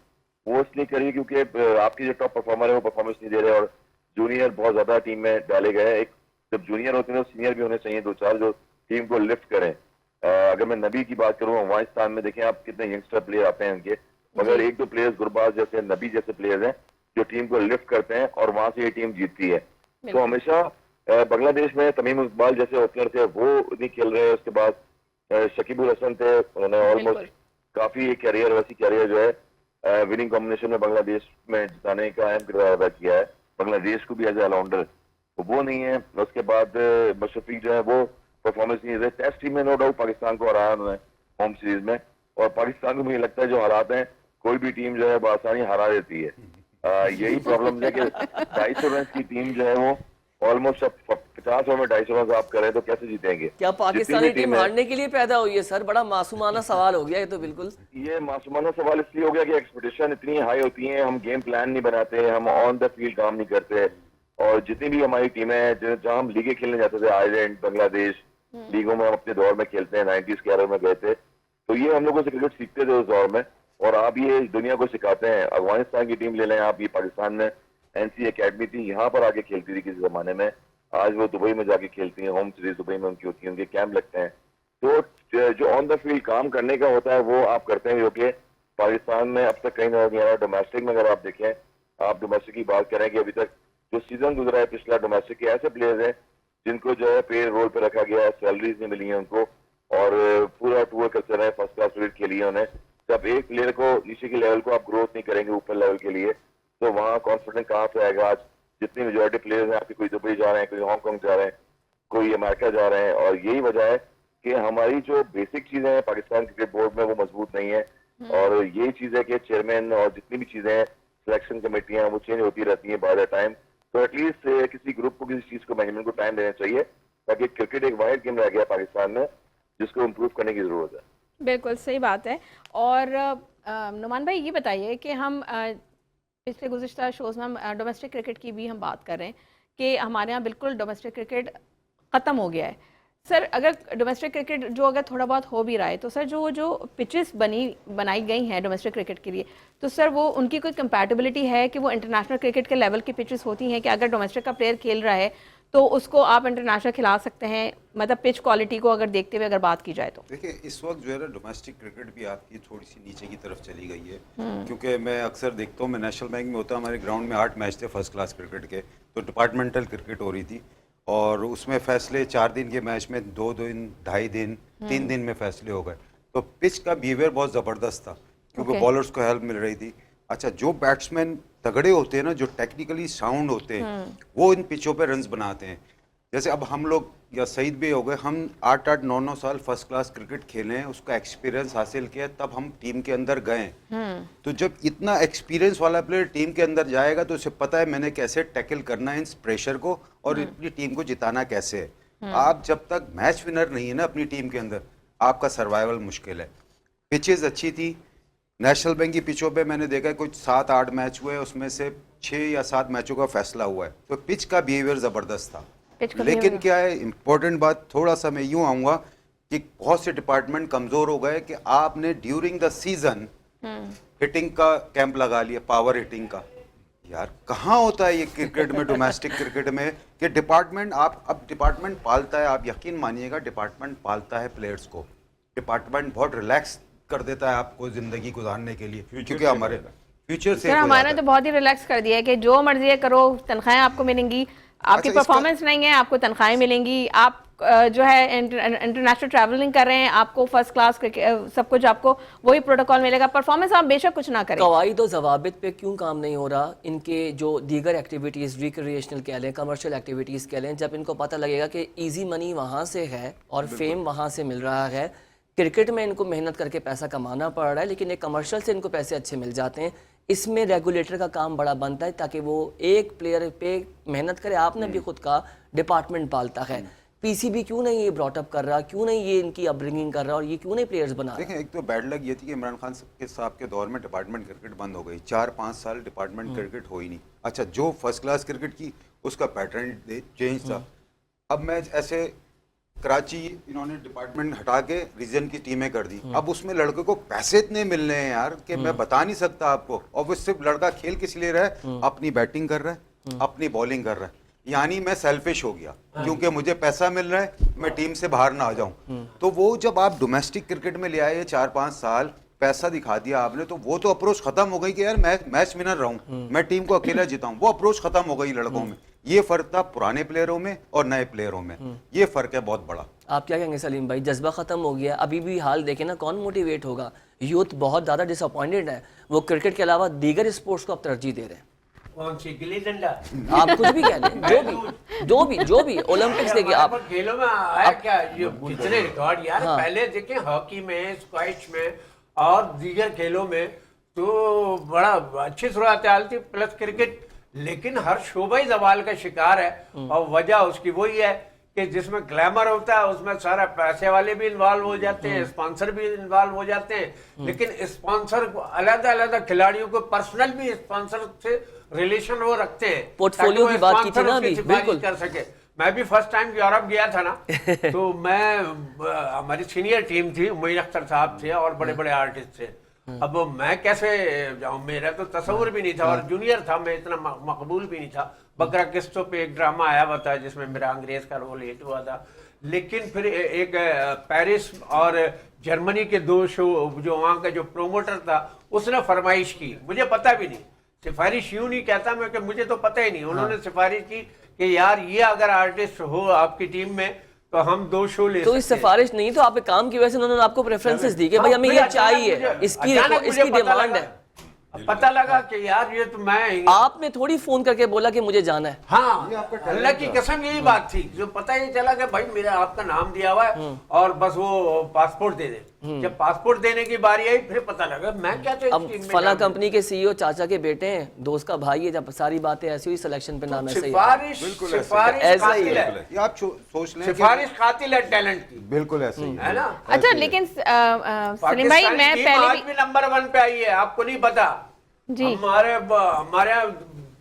[SPEAKER 2] वो इसलिए कर रही है क्योंकि आपके जो टॉप परफॉर्मर है वो परफॉर्मेंस नहीं दे रहे और जूनियर बहुत ज्यादा टीम में डाले गए हैं। एक जब जूनियर होते हैं तो सीनियर भी होने चाहिए, दो चार जो टीम को लिफ्ट करें। अगर मैं नबी की बात करूँ, अफगानिस्तान में देखें आप कितने यंगस्टर प्लेयर आते हैं उनके, मगर एक दो प्लेयर्स गुरबाज जैसे नबी जैसे प्लेयर्स हैं जो टीम को लिफ्ट करते हैं और वहां से ये टीम जीतती है। तो हमेशा बांग्लादेश में तमीम इकबाल जैसे ओपनर थे वो नहीं खेल रहे हैं, उसके बाद शकीबुल हसन थे, उन्होंने ऑलमोस्ट काफी कैरियर वैसी कैरियर जो है विनिंग कॉम्बिनेशन में बांग्लादेश में जिताने का अहम किरदार अदा किया है, बांग्लादेश को भी एज ए ऑलराउंडर, तो वो नहीं है। उसके बाद मशरफी जो है वो परफॉर्मेंस नहीं दे। टेस्ट टीम में नो डाउट पाकिस्तान को हराया उन्होंने होम सीरीज में और पाकिस्तान को मुझे लगता है जो हालात हैं कोई भी टीम जो है बआसानी हरा देती है। यही प्रॉब्लम है कि 250 रन की टीम जो है वो ऑलमोस्ट 50 ओवर में 250 रन आप करें तो कैसे जीतेंगे?
[SPEAKER 4] क्या पाकिस्तानी टीम हारने के लिए पैदा हुई है सर? बड़ा मासूमाना सवाल हो गया ये तो। बिल्कुल ये
[SPEAKER 2] मासूमाना सवाल इसलिए हो गया कि एक्सपेक्टेशन इतनी हाई होती है, हम गेम प्लान नहीं बनाते, हम ऑन द फील्ड काम नहीं करते और जितनी भी हमारी टीमें हैं जहाँ हम लीगें खेलने जाते थे, आयरलैंड, बांग्लादेश लीगों में हम अपने दौर में खेलते हैं, 90s के era में गए थे, तो ये हम लोगों से क्रिकेट सीखते थे उस दौर में और आप ये दुनिया को सिखाते हैं। अफगानिस्तान की टीम ले लें आप, ये पाकिस्तान में NC अकेडमी थी, यहाँ पर आके खेलती थी किसी जमाने में, आज वो दुबई में जाके खेलती हैं, होम सीरीज दुबई में उनकी होती है, उनके कैंप लगते हैं। तो जो ऑन द फील्ड काम करने का होता है वो आप करते हैं, जो कि पाकिस्तान में अब तक कहीं ना कहीं डोमेस्टिक में अगर आप देखें, आप डोमेस्टिक की बात करें कि अभी तक जो सीजन गुजरा है पिछला डोमेस्टिक के, ऐसे प्लेयर्स हैं जिनको जो है पे रोल पे रखा गया है, सैलरीज नहीं मिली है उनको और पूरा टूर करते रहे, फर्स्ट क्लास क्रिकेट खेली है उन्हें। जब एक प्लेयर को नीचे के लेवल को आप ग्रोथ नहीं करेंगे ऊपर लेवल के लिए तो वहाँ कॉन्फिडेंस कहाँ से आएगा? आज जितनी मेजोरिटी प्लेयर्स हैं आपके, कोई दुबई जा रहे हैं, कोई हांगकॉन्ग जा रहे हैं, कोई अमेरिका जा रहे हैं और यही वजह है कि हमारी जो बेसिक चीजें हैं पाकिस्तान क्रिकेट बोर्ड में वो मजबूत नहीं है और यही चीज है कि चेयरमैन और जितनी भी चीजें हैं, सिलेक्शन कमेटियां वो चेंज होती रहती हैं बाय द टाइम। तो एटलीस्ट किसी ग्रुप को, किसी चीज को, मैनेजमेंट को टाइम देना चाहिए ताकि क्रिकेट एक वाइड गेम रह गया पाकिस्तान में जिसको इम्प्रूव करने की जरूरत है।
[SPEAKER 1] बिल्कुल सही बात है। और नुमान भाई ये बताइए कि हम पिछले गुज़िश्ता शोज़ में हम डोमेस्टिक क्रिकेट की भी हम बात कर रहे हैं कि हमारे यहाँ बिल्कुल डोमेस्टिक क्रिकेट ख़त्म हो गया है। सर अगर डोमेस्टिक क्रिकेट जो अगर थोड़ा बहुत हो भी रहा है तो सर जो पिचेस बनाई गई हैं डोमेस्टिक क्रिकेट के लिए, तो सर वो उनकी कोई कंपैटिबिलिटी है कि वो इंटरनेशनल क्रिकेट के लेवल की पिचेस होती हैं कि अगर डोमेस्टिक का प्लेयर खेल रहा है तो उसको आप इंटरनेशनल खिला सकते हैं, मतलब पिच क्वालिटी को अगर देखते हुए अगर बात की जाए तो?
[SPEAKER 6] देखिए इस वक्त जो है ना डोमेस्टिक क्रिकेट भी आपकी थोड़ी सी नीचे की तरफ चली गई है, क्योंकि मैं अक्सर देखता हूँ, मैं नेशनल बैंक में होता, हमारे ग्राउंड में 8 मैच थे फर्स्ट क्लास क्रिकेट के, तो डिपार्टमेंटल क्रिकेट हो रही थी और उसमें फैसले 4 दिन के मैच में 2 दिन, 2.5 दिन, 3 दिन में फैसले हो गए। तो पिच का बिहेवियर बहुत ज़बरदस्त था क्योंकि बॉलर्स को हेल्प मिल रही थी। अच्छा, जो बैट्समैन तगड़े होते हैं ना, जो टेक्निकली साउंड होते हैं, वो इन पिचों पे रन्स बनाते हैं। जैसे अब हम लोग या सईद भी हो गए, हम 8-8, 9-9 साल फर्स्ट क्लास क्रिकेट खेले हैं, उसका एक्सपीरियंस हासिल किया, तब हम टीम के अंदर गए। तो जब इतना एक्सपीरियंस वाला प्लेयर टीम के अंदर जाएगा तो उसे पता है मैंने कैसे टैकल करना है इस प्रेशर को और अपनी टीम को जिताना कैसे है। आप जब तक मैच विनर नहीं है ना अपनी टीम के अंदर, आपका सर्वाइवल मुश्किल है। पिचेज अच्छी थी, नेशनल बैंक की पिचों पे मैंने देखा कुछ 7-8 मैच हुए, उसमें से 6 या 7 मैचों का फैसला हुआ है। तो पिच का बिहेवियर ज़बरदस्त था। लेकिन क्या है इम्पोर्टेंट बात, थोड़ा सा मैं यूँ आऊँगा कि बहुत से डिपार्टमेंट कमज़ोर हो गए कि आपने ड्यूरिंग द सीजन हिटिंग का कैंप लगा लिया, पावर हिटिंग का। यार कहाँ होता है ये क्रिकेट में, डोमेस्टिक क्रिकेट में, कि डिपार्टमेंट अब डिपार्टमेंट पालता है, आप यकीन मानिएगा डिपार्टमेंट पालता है प्लेयर्स को। डिपार्टमेंट बहुत रिलैक्स कर देता है आपको जिंदगी गुजारने के लिए, क्योंकि हमारे फ्यूचर से
[SPEAKER 1] हमारा तो बहुत ही रिलैक्स कर दिया है कि जो मर्जी है करो, तनख्वाहें आपको मिलेंगी, आपकी
[SPEAKER 6] अच्छा,
[SPEAKER 1] परफॉर्मेंस नहीं है आपको तनख्वाहें मिलेंगी, आप जो है इंटरनेशनल ट्रैवलिंग कर रहे हैं आपको फर्स्ट क्लास सब कुछ आपको वही प्रोटोकॉल मिलेगा, परफॉर्मेंस आप बेशक कुछ ना करें।
[SPEAKER 4] कवायद और जवाबित पे क्यों काम नहीं हो रहा? इनके जो दीगर एक्टिविटीज़, रिक्रिएशनल कह लें, कमर्शियल एक्टिविटीज़ कह लें, जब इनको पता लगेगा कि ईजी मनी वहाँ से है और फेम वहाँ से मिल रहा है, क्रिकेट में इनको मेहनत करके पैसा कमाना पड़ रहा है लेकिन एक कमर्शियल से इनको पैसे अच्छे मिल जाते हैं, इसमें रेगुलेटर का काम बड़ा बनता है ताकि वो एक प्लेयर पे मेहनत करे। आपने भी खुद का डिपार्टमेंट पालता है, पीसीबी क्यों नहीं ये ब्रॉट अप कर रहा, क्यों नहीं ये इनकी अपब्रिंगिंग कर रहा और ये क्यों नहीं प्लेयर्स बना रहा?
[SPEAKER 6] देखें, एक तो बैड लक ये थी कि इमरान खान साहब के दौर में डिपार्टमेंट क्रिकेट बंद हो गई, 4-5 साल डिपार्टमेंट क्रिकेट हो ही नहीं। अच्छा, जो फर्स्ट क्लास क्रिकेट की उसका पैटर्न चेंज था। अब मैच ऐसे कराची इन्होंने डिपार्टमेंट हटा के रीजन की टीमें कर दी, अब उसमें लड़के को पैसे इतने मिल रहे हैं यार कि मैं बता नहीं सकता आपको। और वो सिर्फ लड़का खेल किस लिए रहा है, अपनी बैटिंग कर रहा है, अपनी बॉलिंग कर रहा है, यानी मैं सेल्फिश हो गया क्योंकि मुझे पैसा मिल रहा है, मैं टीम से बाहर ना आ जाऊं। तो वो जब आप डोमेस्टिक क्रिकेट में ले आए 4-5 साल, पैसा दिखा दिया आपने, तो वो तो अप्रोच खत्म हो गई कि यार मैं मैच विनर रहूं, मैं टीम को अकेला जिताऊं, वो अप्रोच खत्म हो गई लड़कों में। ये फर्क था पुराने प्लेयरों में और नए प्लेयरों में, ये फर्क है बहुत बड़ा।
[SPEAKER 4] आप क्या कहेंगे सलीम भाई, जज्बा खत्म हो गया? अभी भी हाल देखें ना, कौन मोटिवेट होगा? यूथ बहुत ज़्यादा डिसअपॉइंटेड है, वो क्रिकेट के अलावा दीगर स्पोर्ट्स को अब तरजीह दे रहे हैं।
[SPEAKER 7] कौन सी, गिल्ली डंडा?
[SPEAKER 4] आप कुछ भी कह लें, जो भी ओलंपिक्स देखिए आप।
[SPEAKER 7] खेलों में आया क्या ये कितने रिकॉर्ड यार।
[SPEAKER 4] हाँ।
[SPEAKER 7] पहले देखें हॉकी में, स्क्वैश में और दीगर खेलों में तो बड़ा अच्छी सूरत हाल थी, प्लस क्रिकेट, लेकिन हर शोबा ही जवाल का शिकार है। और वजह उसकी वही है कि जिसमें ग्लैमर होता है उसमें सारा पैसे वाले भी इन्वॉल्व हो जाते हैं, स्पॉन्सर भी इन्वॉल्व हो जाते हैं, लेकिन स्पॉन्सर अलग-अलग खिलाड़ियों को पर्सनल भी स्पॉन्सर से रिलेशन वो रखते हैं,
[SPEAKER 4] पोर्टफोलियो की बात की थी ना अभी, बिल्कुल
[SPEAKER 7] कर सके। मैं भी फर्स्ट टाइम यूरोप गया था ना तो मैं हमारी सीनियर टीम थी, मोइन अख्तर साहब थे और बड़े बड़े आर्टिस्ट थे। अब मैं कैसे जाऊं, मेरा तो तस्वुर भी नहीं था और जूनियर था मैं, इतना मकबूल भी नहीं था। बकरा किस्तों पे एक ड्रामा आया हुआ था जिसमें मेरा अंग्रेज का रोल हिट हुआ था, लेकिन फिर एक पेरिस और जर्मनी के 2 शो जो वहाँ का जो प्रोमोटर था उसने फरमाइश की, मुझे पता भी नहीं, सिफारिश यूं नहीं कहता मैं कि मुझे तो पता ही नहीं, उन्होंने सिफारिश की कि यार ये अगर आर्टिस्ट हो आपकी टीम में तो हम 2 शो ले
[SPEAKER 4] तो इस सिफारिश नहीं, तो आप एक काम की वजह से उन्होंने आपको प्रेफरेंसेस दी कि भाई हमें ये चाहिए, इसकी डिमांड है।
[SPEAKER 7] पता लगा कि यार ये तो मैं,
[SPEAKER 4] आपने थोड़ी फोन करके बोला कि मुझे जाना है।
[SPEAKER 7] हाँ, अल्लाह की कसम यही बात थी, जो पता ही चला कि भाई मेरा आपका नाम दिया हुआ है और बस वो पासपोर्ट दे दे। जब पासपोर्ट देने की बारी आई फिर पता लगा मैं क्या चाहिए।
[SPEAKER 4] अब फला कंपनी के सीईओ चाचा के बेटे हैं, दोस्त का भाई है, जब सारी बातें ऐसी हुई सिलेक्शन पे नाम ऐसा ही
[SPEAKER 7] ऐसा ही है,
[SPEAKER 6] आप सोच लें
[SPEAKER 7] सिफारिश कातिल है टैलेंट की,
[SPEAKER 6] बिल्कुल ऐसे ही
[SPEAKER 7] है ना।
[SPEAKER 1] अच्छा, लेकिन सलीम भाई मैं पहले भी
[SPEAKER 7] नंबर 1 पे आई है, आपको नहीं पता
[SPEAKER 1] जी।
[SPEAKER 7] हमारे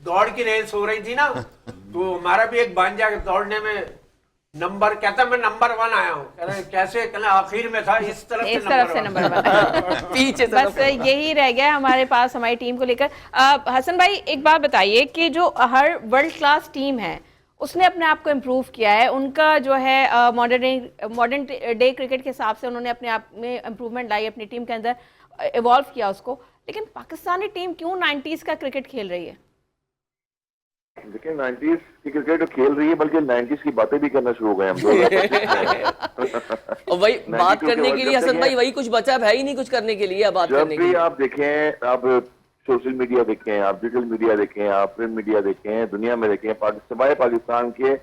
[SPEAKER 7] दौड़ की रेस हो रही थी ना तो हमारा भी एक भांजा दौड़ने में नंबर, कहता मैं नंबर 1 आया हूँ, कह रहे कैसे, कहना आखिर में था, इस तरफ से नंबर 1
[SPEAKER 4] पीछे
[SPEAKER 1] बस यही रह गया हमारे पास हमारी टीम को लेकर। हसन भाई एक बात बताइए कि जो हर वर्ल्ड क्लास टीम है उसने अपने आप को इम्प्रूव किया है, उनका जो है मॉडर्न डे क्रिकेट के हिसाब से उन्होंने अपने आप में इम्प्रूवमेंट लाई, अपनी टीम के अंदर इवॉल्व किया उसको। लेकिन पाकिस्तानी टीम क्यों 90s का क्रिकेट खेल रही है?
[SPEAKER 2] देखिए 90s की क्रिकेट खेल रही है, बल्कि 90s की बातें भी करना शुरू हो गए हम
[SPEAKER 4] और वही बात करने के लिए हसन भाई वही कुछ बचा है ही नहीं कुछ करने के लिए, बात
[SPEAKER 2] जब
[SPEAKER 4] करने के
[SPEAKER 2] भी
[SPEAKER 4] लिए।
[SPEAKER 2] आप देखें, आप सोशल मीडिया देखें, आप डिजिटल मीडिया देखें, आप प्रिंट मीडिया देखें, दुनिया में देखें, सिवाय पाकिस्तान के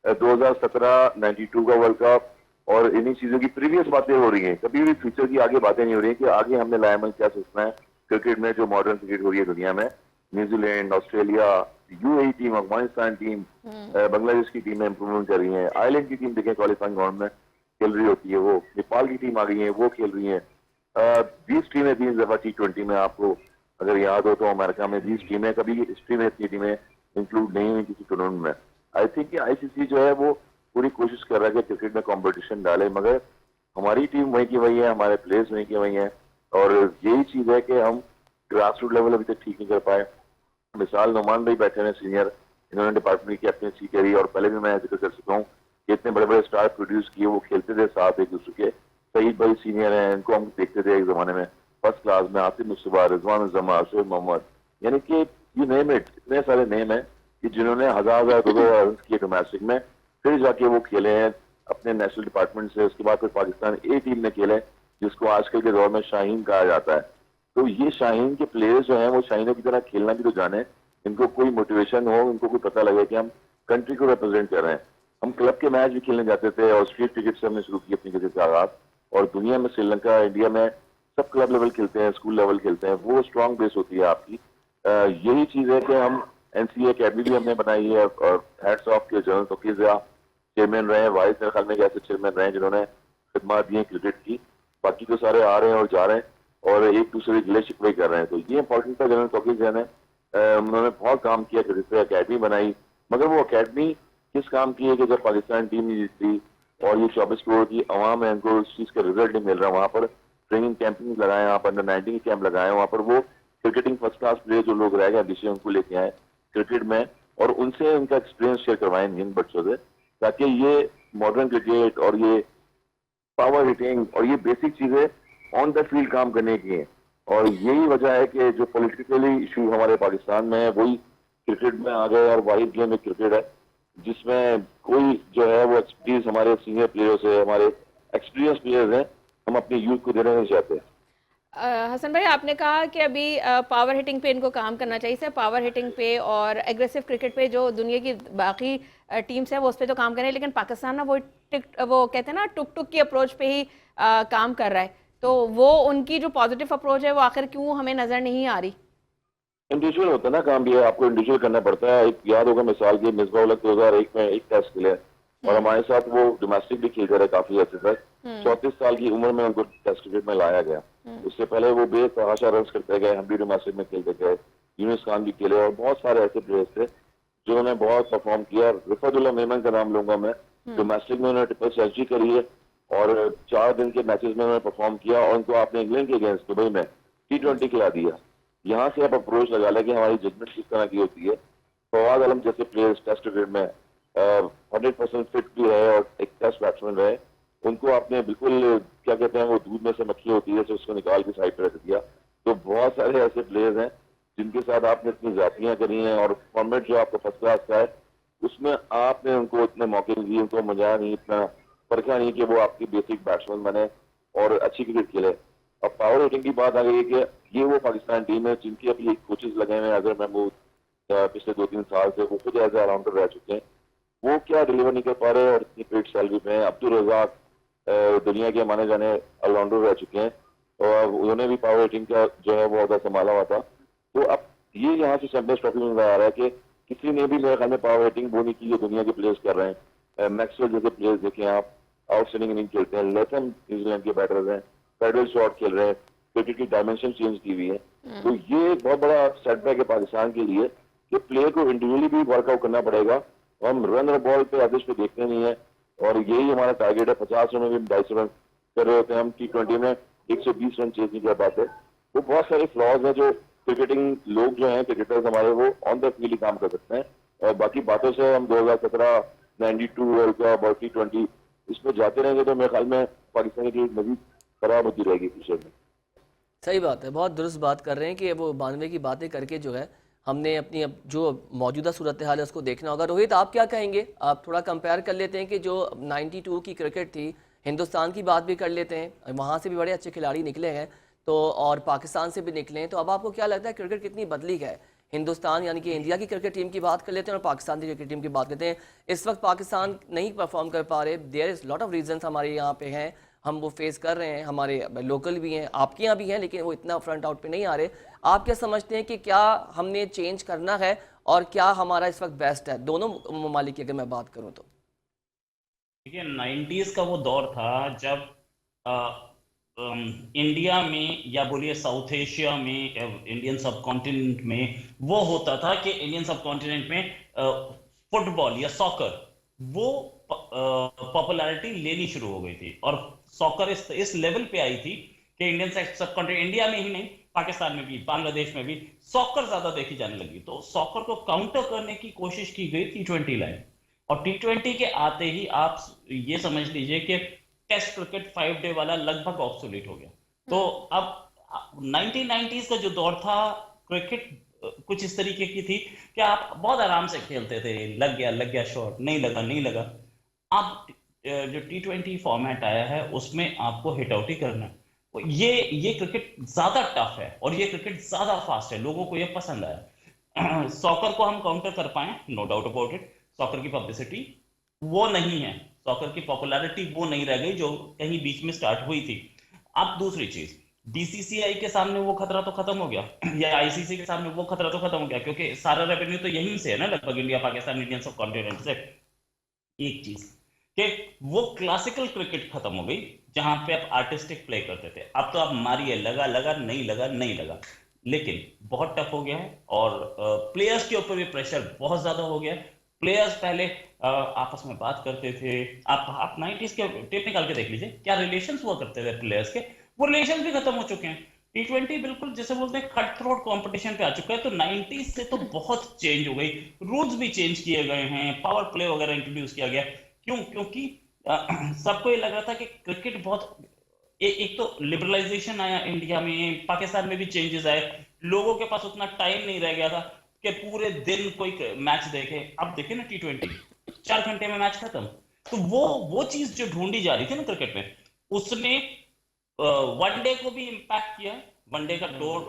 [SPEAKER 2] 2017 92 का वर्ल्ड कप और इन्हीं चीजों की प्रीवियस बातें हो रही हैं, कभी भी फ्यूचर की आगे बातें नहीं हो रही हैं कि आगे हमने लायमन क्या सोचना है क्रिकेट में, जो मॉडर्न क्रिकेट हो रही है दुनिया में। New Zealand, Australia, UAE team, Afghanistan team, Bangladesh की टीमें इंप्रूवमेंट कर रही हैं, आयरलैंड की टीम देखें क्वालिफाइंग राउंड में खेल रही होती है, वो नेपाल की टीम आ गई है, वो खेल रही है। 20 टीमें 20 दफा T20 में, आपको अगर याद हो तो अमेरिका में 20 टीमें, कभी हिस्ट्री में इतनी टीमें इंक्लूड नहीं हुई किसी टूर्नामेंट में। आई थिंक कि आईसीसी जो है वो पूरी कोशिश कर रहा है कि क्रिकेट में कंपटीशन डाले, मगर हमारी टीम वहीं की वही है, हमारे प्लेयर्स वहीं के वही हैं, और यही चीज है कि हम ग्रास रूट लेवल अभी तक ठीक नहीं कर पाए। मिसाल नुमान भाई बैठे हैं सीनियर, इन्होंने डिपार्टमेंट की कैप्टनसी करी, और पहले भी मैं जिक्र कर चुका हूँ कि इतने बड़े बड़े स्टार प्रोड्यूस किए, वो खेलते थे साथ एक दूसरे के। सईद भाई सीनियर हैं, इनको हम देखते थे एक जमाने में फर्स्ट क्लास में, आसिफ मुस्तफा, रिजवान जमा, शोएब मोहम्मद, यानी कि यू नेम इट, इतने सारे नेम हैं कि जिन्होंने हजार 2,000 रन किए डोमेस्टिक में, फिर जाके वो खेले हैं अपने नेशनल डिपार्टमेंट से। उसके बाद फिर पाकिस्तान ए टीम में खेले, जिसको आजकल के दौर में शाहीन कहा जाता है। तो ये शाहीन के प्लेयर्स जो हैं वो शाहीनों की तरह खेलना भी तो जाने, इनको कोई मोटिवेशन हो, इनको कोई पता लगे कि हम कंट्री को रिप्रेजेंट कर रहे हैं। हम क्लब के मैच भी खेलने जाते थे, और स्ट्रीट क्रिकेट से हमने शुरू की अपनी क्रिकेट का आगाज, और दुनिया में श्रीलंका, इंडिया में सब क्लब लेवल खेलते हैं, स्कूल लेवल खेलते हैं, वो स्ट्रॉन्ग बेस होती है आपकी। यही चीज है कि हम एनसीए अकेडमी भी हमने बनाई है, और हैट्स ऑफ के जनरल तोकीज़ा चेयरमैन रहे, वाइस मेरे ख्याल में ऐसे चेयरमैन रहे जिन्होंने खिदमत दी है क्रिकेट की। बाकी तो सारे आ रहे हैं और जा रहे हैं, और एक दूसरे की गिले शिकवे कर रहे हैं। तो ये इंपॉर्टेंट था जनरल तोकीज़ा ने, उन्होंने बहुत काम किया, क्रिकेट पे अकेडमी बनाई, मगर वो अकेडमी किस काम की है कि जब पाकिस्तान टीम नहीं जीतती और ये 24 करोड़ की आवाम है, उनको उस चीज का रिजल्ट नहीं मिल रहा, वहां पर ट्रेनिंग कैंपिंग लगाए, वहाँ पर अंडर 19 कैंप लगाए, वहाँ पर वो क्रिकेटिंग फर्स्ट क्लास प्लेयर जो लोग रह गए विषय उनको लेके आए क्रिकेट में, और उनसे उनका एक्सपीरियंस शेयर करवाएं इन बच्चों से, ताकि ये मॉडर्न क्रिकेट और ये पावर हिटिंग और ये बेसिक चीजें ऑन द फील्ड काम करने की है। और यही वजह है कि जो पॉलिटिकली इशू हमारे पाकिस्तान में है वही क्रिकेट में आ गए, और वाहिद गेम में क्रिकेट है जिसमें कोई जो है वो एक्सपीरियंस हमारे सीनियर प्लेयर्स है, हमारे एक्सपीरियंस प्लेयर्स हैं, हम अपनी यूथ को देना नहीं चाहते।
[SPEAKER 1] हसन भाई, आपने कहा कि अभी पावर हिटिंग पे इनको काम करना चाहिए। सर, पावर हिटिंग पे और एग्रेसिव क्रिकेट पे जो दुनिया की बाकी टीम्स हैं वो उस पर तो काम करें, लेकिन पाकिस्तान ना वो कहते हैं ना टुक टुक की अप्रोच पे ही काम कर रहा है। तो वो उनकी जो पॉजिटिव अप्रोच है वो आखिर क्यों हमें नजर नहीं आ रही?
[SPEAKER 2] इंडिविजुअल होता है ना काम, भी है आपको इंडिविजुअल करना पड़ता है। एक याद होगा मिसाल के मिसबाह उल हक 2001 में एक टेस्ट खेले, और हमारे साथ वो डोमेस्टिक भी खेलते रहे काफी अर्से तक। 34 साल की उम्र में उनको टेस्ट क्रिकेट में लाया गया। उससे पहले वो बेतहाशा रन करते गए, हम भी डोमेस्टिक में खेलते गए, यूनुस खान भी खेले, और बहुत सारे ऐसे प्लेयर्स थे जिन्होंने बहुत परफॉर्म किया। रिफतुल्लाह मेमन का नाम लूंगा मैं, डोमेस्टिक में उन्होंने ट्रिपल सेंचुरी करी है, और 4 दिन के मैचेस में उन्होंने परफॉर्म किया, और उनको आपने इंग्लैंड के अगेंस्ट दुबई में T20 खिला दिया। यहाँ से आप अप्रोच लगा लें कि हमारी जजमेंट किस तरह की होती है। फवाद आलम जैसे प्लेयर्स टेस्ट क्रिकेट में 100% फिट भी रहे और एक टेस्ट बैट्समैन रहे, उनको आपने बिल्कुल क्या कहते हैं वो दूध में से मक्खी होती है तो उसको निकाल के साइड पर रख दिया। तो बहुत सारे ऐसे प्लेयर्स हैं जिनके साथ आपने इतनी जातियां करी हैं, और फॉर्मेट जो आपका फर्स्ट क्लास का है उसमें आपने उनको इतने मौके नहीं दिए, उनको मजा नहीं, इतना परखा नहीं कि वो आपकी बेसिक बैट्समैन बने और अच्छी क्रिकेट खेले। अब पावर हिटिंग की बात आ गई है कि ये वो पाकिस्तान टीम है जिनकी अभी कोचेज लगे हुए हैं। अगर महमूद पिछले 2-3 साल से वो खुद एज ऑलराउंडर रह चुके हैं, वो क्या डिलीवर नहीं कर पा रहे और इतनी पेड सैलरी पे हैं। अब्दुल रज़ाक दुनिया के माने जाने ऑलराउंडर रह चुके हैं, और उन्होंने भी पावर हिटिंग का जो है वो अहदा संभाला हुआ था। तो अब ये यहाँ से चैंपियंस ट्रॉफी में नजर आ रहा है कि किसी ने भी मेरे ख्याल में पावर हिटिंग वो नहीं की जो दुनिया के प्लेयर्स कर रहे हैं। मैक्सवेल जैसे प्लेयर्स देखें आप, आउटस्टैंडिंग इनिंग खेलते हैं, लेथम न्यूजीलैंड के बैटर्स हैं, फेडरल शॉट खेल रहे हैं, क्रिकेट की डायमेंशन चेंज की हुई है। तो ये एक बहुत बड़ा सेटबैक है पाकिस्तान के लिए कि प्लेयर को इंडिविजुअली भी वर्कआउट करना पड़ेगा। हम रन और बॉल पे आदेश पे देखते नहीं है, और यही हमारा टारगेट है। 50 रनों में 250 रन कर रहे होते हैं हम, T20 में 120 रन चेज नहीं कर पाते। वो बहुत सारे फ्लॉज हैं जो क्रिकेटिंग लोग जो हैं क्रिकेटर्स हमारे वो ऑन द फील्ड काम कर सकते हैं, और बाकी बातों से हम 2017, 92 वर्ल्ड कप और T20 इसमें जाते रहेंगे तो मेरे ख्याल में पाकिस्तान की मजीद खराब होती रहेगी फ्यूचर में।
[SPEAKER 4] सही बात है, बहुत दुरुस्त बात कर रहे हैं कि वो 92 की बातें करके जो है हमने अपनी अब जो मौजूदा सूरत हाल है उसको देखना होगा। रोहित, आप क्या कहेंगे? आप थोड़ा कंपेयर कर लेते हैं कि जो 92 की क्रिकेट थी, हिंदुस्तान की बात भी कर लेते हैं, वहाँ से भी बड़े अच्छे खिलाड़ी निकले हैं तो, और पाकिस्तान से भी निकले हैं, तो अब आपको क्या लगता है क्रिकेट कितनी बदली है? हिंदुस्तान यानी कि इंडिया की क्रिकेट टीम की बात कर लेते हैं और पाकिस्तान की क्रिकेट टीम की बात करते हैं। इस वक्त पाकिस्तान नहीं परफॉर्म कर पा रहे, there is lot of reasons हमारे यहाँ पे हैं, हम वो फेस कर रहे हैं, हमारे लोकल भी हैं, आपके यहाँ भी हैं, लेकिन वो इतना फ्रंट आउट पे नहीं आ रहे। आप क्या समझते हैं कि क्या हमने चेंज करना है और क्या हमारा इस वक्त बेस्ट है दोनों ममालिक की अगर मैं बात करूँ तो?
[SPEAKER 3] देखिए 90s का वो दौर था जब इंडिया में या बोलिए साउथ एशिया में, इंडियन सब कॉन्टिनेंट में वो होता था कि इंडियन सब कॉन्टिनेंट में फुटबॉल या सॉकर वो पॉपुलैरिटी लेनी शुरू हो गई थी और सॉकर इस लेवल पे आई थी कि इंडियन सब कॉन्टिनेंट, इंडिया में ही नहीं पाकिस्तान में भी, बांग्लादेश में भी सॉकर ज्यादा देखी जाने लगी। तो सॉकर को काउंटर करने की कोशिश की गई T20 लाइन, और T20 के आते ही आप ये समझ लीजिए कि टेस्ट क्रिकेट 5 डे वाला लगभग ऑब्सोलीट हो गया। तो अब 1990s का जो दौर था, क्रिकेट कुछ इस तरीके की थी कि आप बहुत आराम से खेलते थे, लग गया शॉट, नहीं लगा। अब जो T20 फॉर्मेट आया है उसमें आपको हिट आउट ही करना है। ये क्रिकेट ज्यादा टफ है और ये क्रिकेट ज्यादा फास्ट है, लोगों को ये पसंद आया। सॉकर को हम काउंटर कर पाए, no doubt about it. Soccer की पब्लिसिटी वो नहीं है, सॉकर की पॉपुलैरिटी वो नहीं रह गई जो कहीं बीच में स्टार्ट हुई थी। अब दूसरी चीज, BCCI के सामने वो खतरा तो खत्म हो गया या ICC के सामने वो खतरा तो खत्म हो गया, क्योंकि सारा रेवेन्यू तो यहीं से है ना, लगभग इंडिया, पाकिस्तान, इंडियन सब कॉन्टिनेंट से। एक चीज कि वो क्लासिकल क्रिकेट खत्म हो गई जहां पे आप आर्टिस्टिक प्ले करते थे। अब तो आप मारिए, लगा, नहीं लगा, लेकिन बहुत टफ हो गया है और प्लेयर्स के ऊपर भी प्रेशर बहुत ज्यादा हो गया है। प्लेयर्स पहले आपस में बात करते थे, आप 90s के टेप निकाल के देख लीजिए, क्या रिलेशंस हुआ करते थे प्लेयर्स के, वो रिलेशंस भी खत्म हो चुके हैं। T20 बिल्कुल जैसे बोलते हैं कट थ्रोट कंपटीशन पे आ चुका है। तो 90s से तो बहुत चेंज हो गई, रूल्स भी चेंज किए गए हैं, पावर प्ले वगैरह इंट्रोड्यूस किया गया। क्यों? क्योंकि सबको ये लग रहा था कि क्रिकेट बहुत एक तो लिबरलाइजेशन आया इंडिया में, पाकिस्तान में भी चेंजेस आए, लोगों के पास उतना टाइम नहीं रह गया था कि पूरे दिन कोई मैच देखे। अब देखे ना T20 4 घंटे में मैच खत्म। तो वो चीज जो ढूंढी जा रही थी ना क्रिकेट में, उसने वनडे को भी इम्पैक्ट किया। वनडे का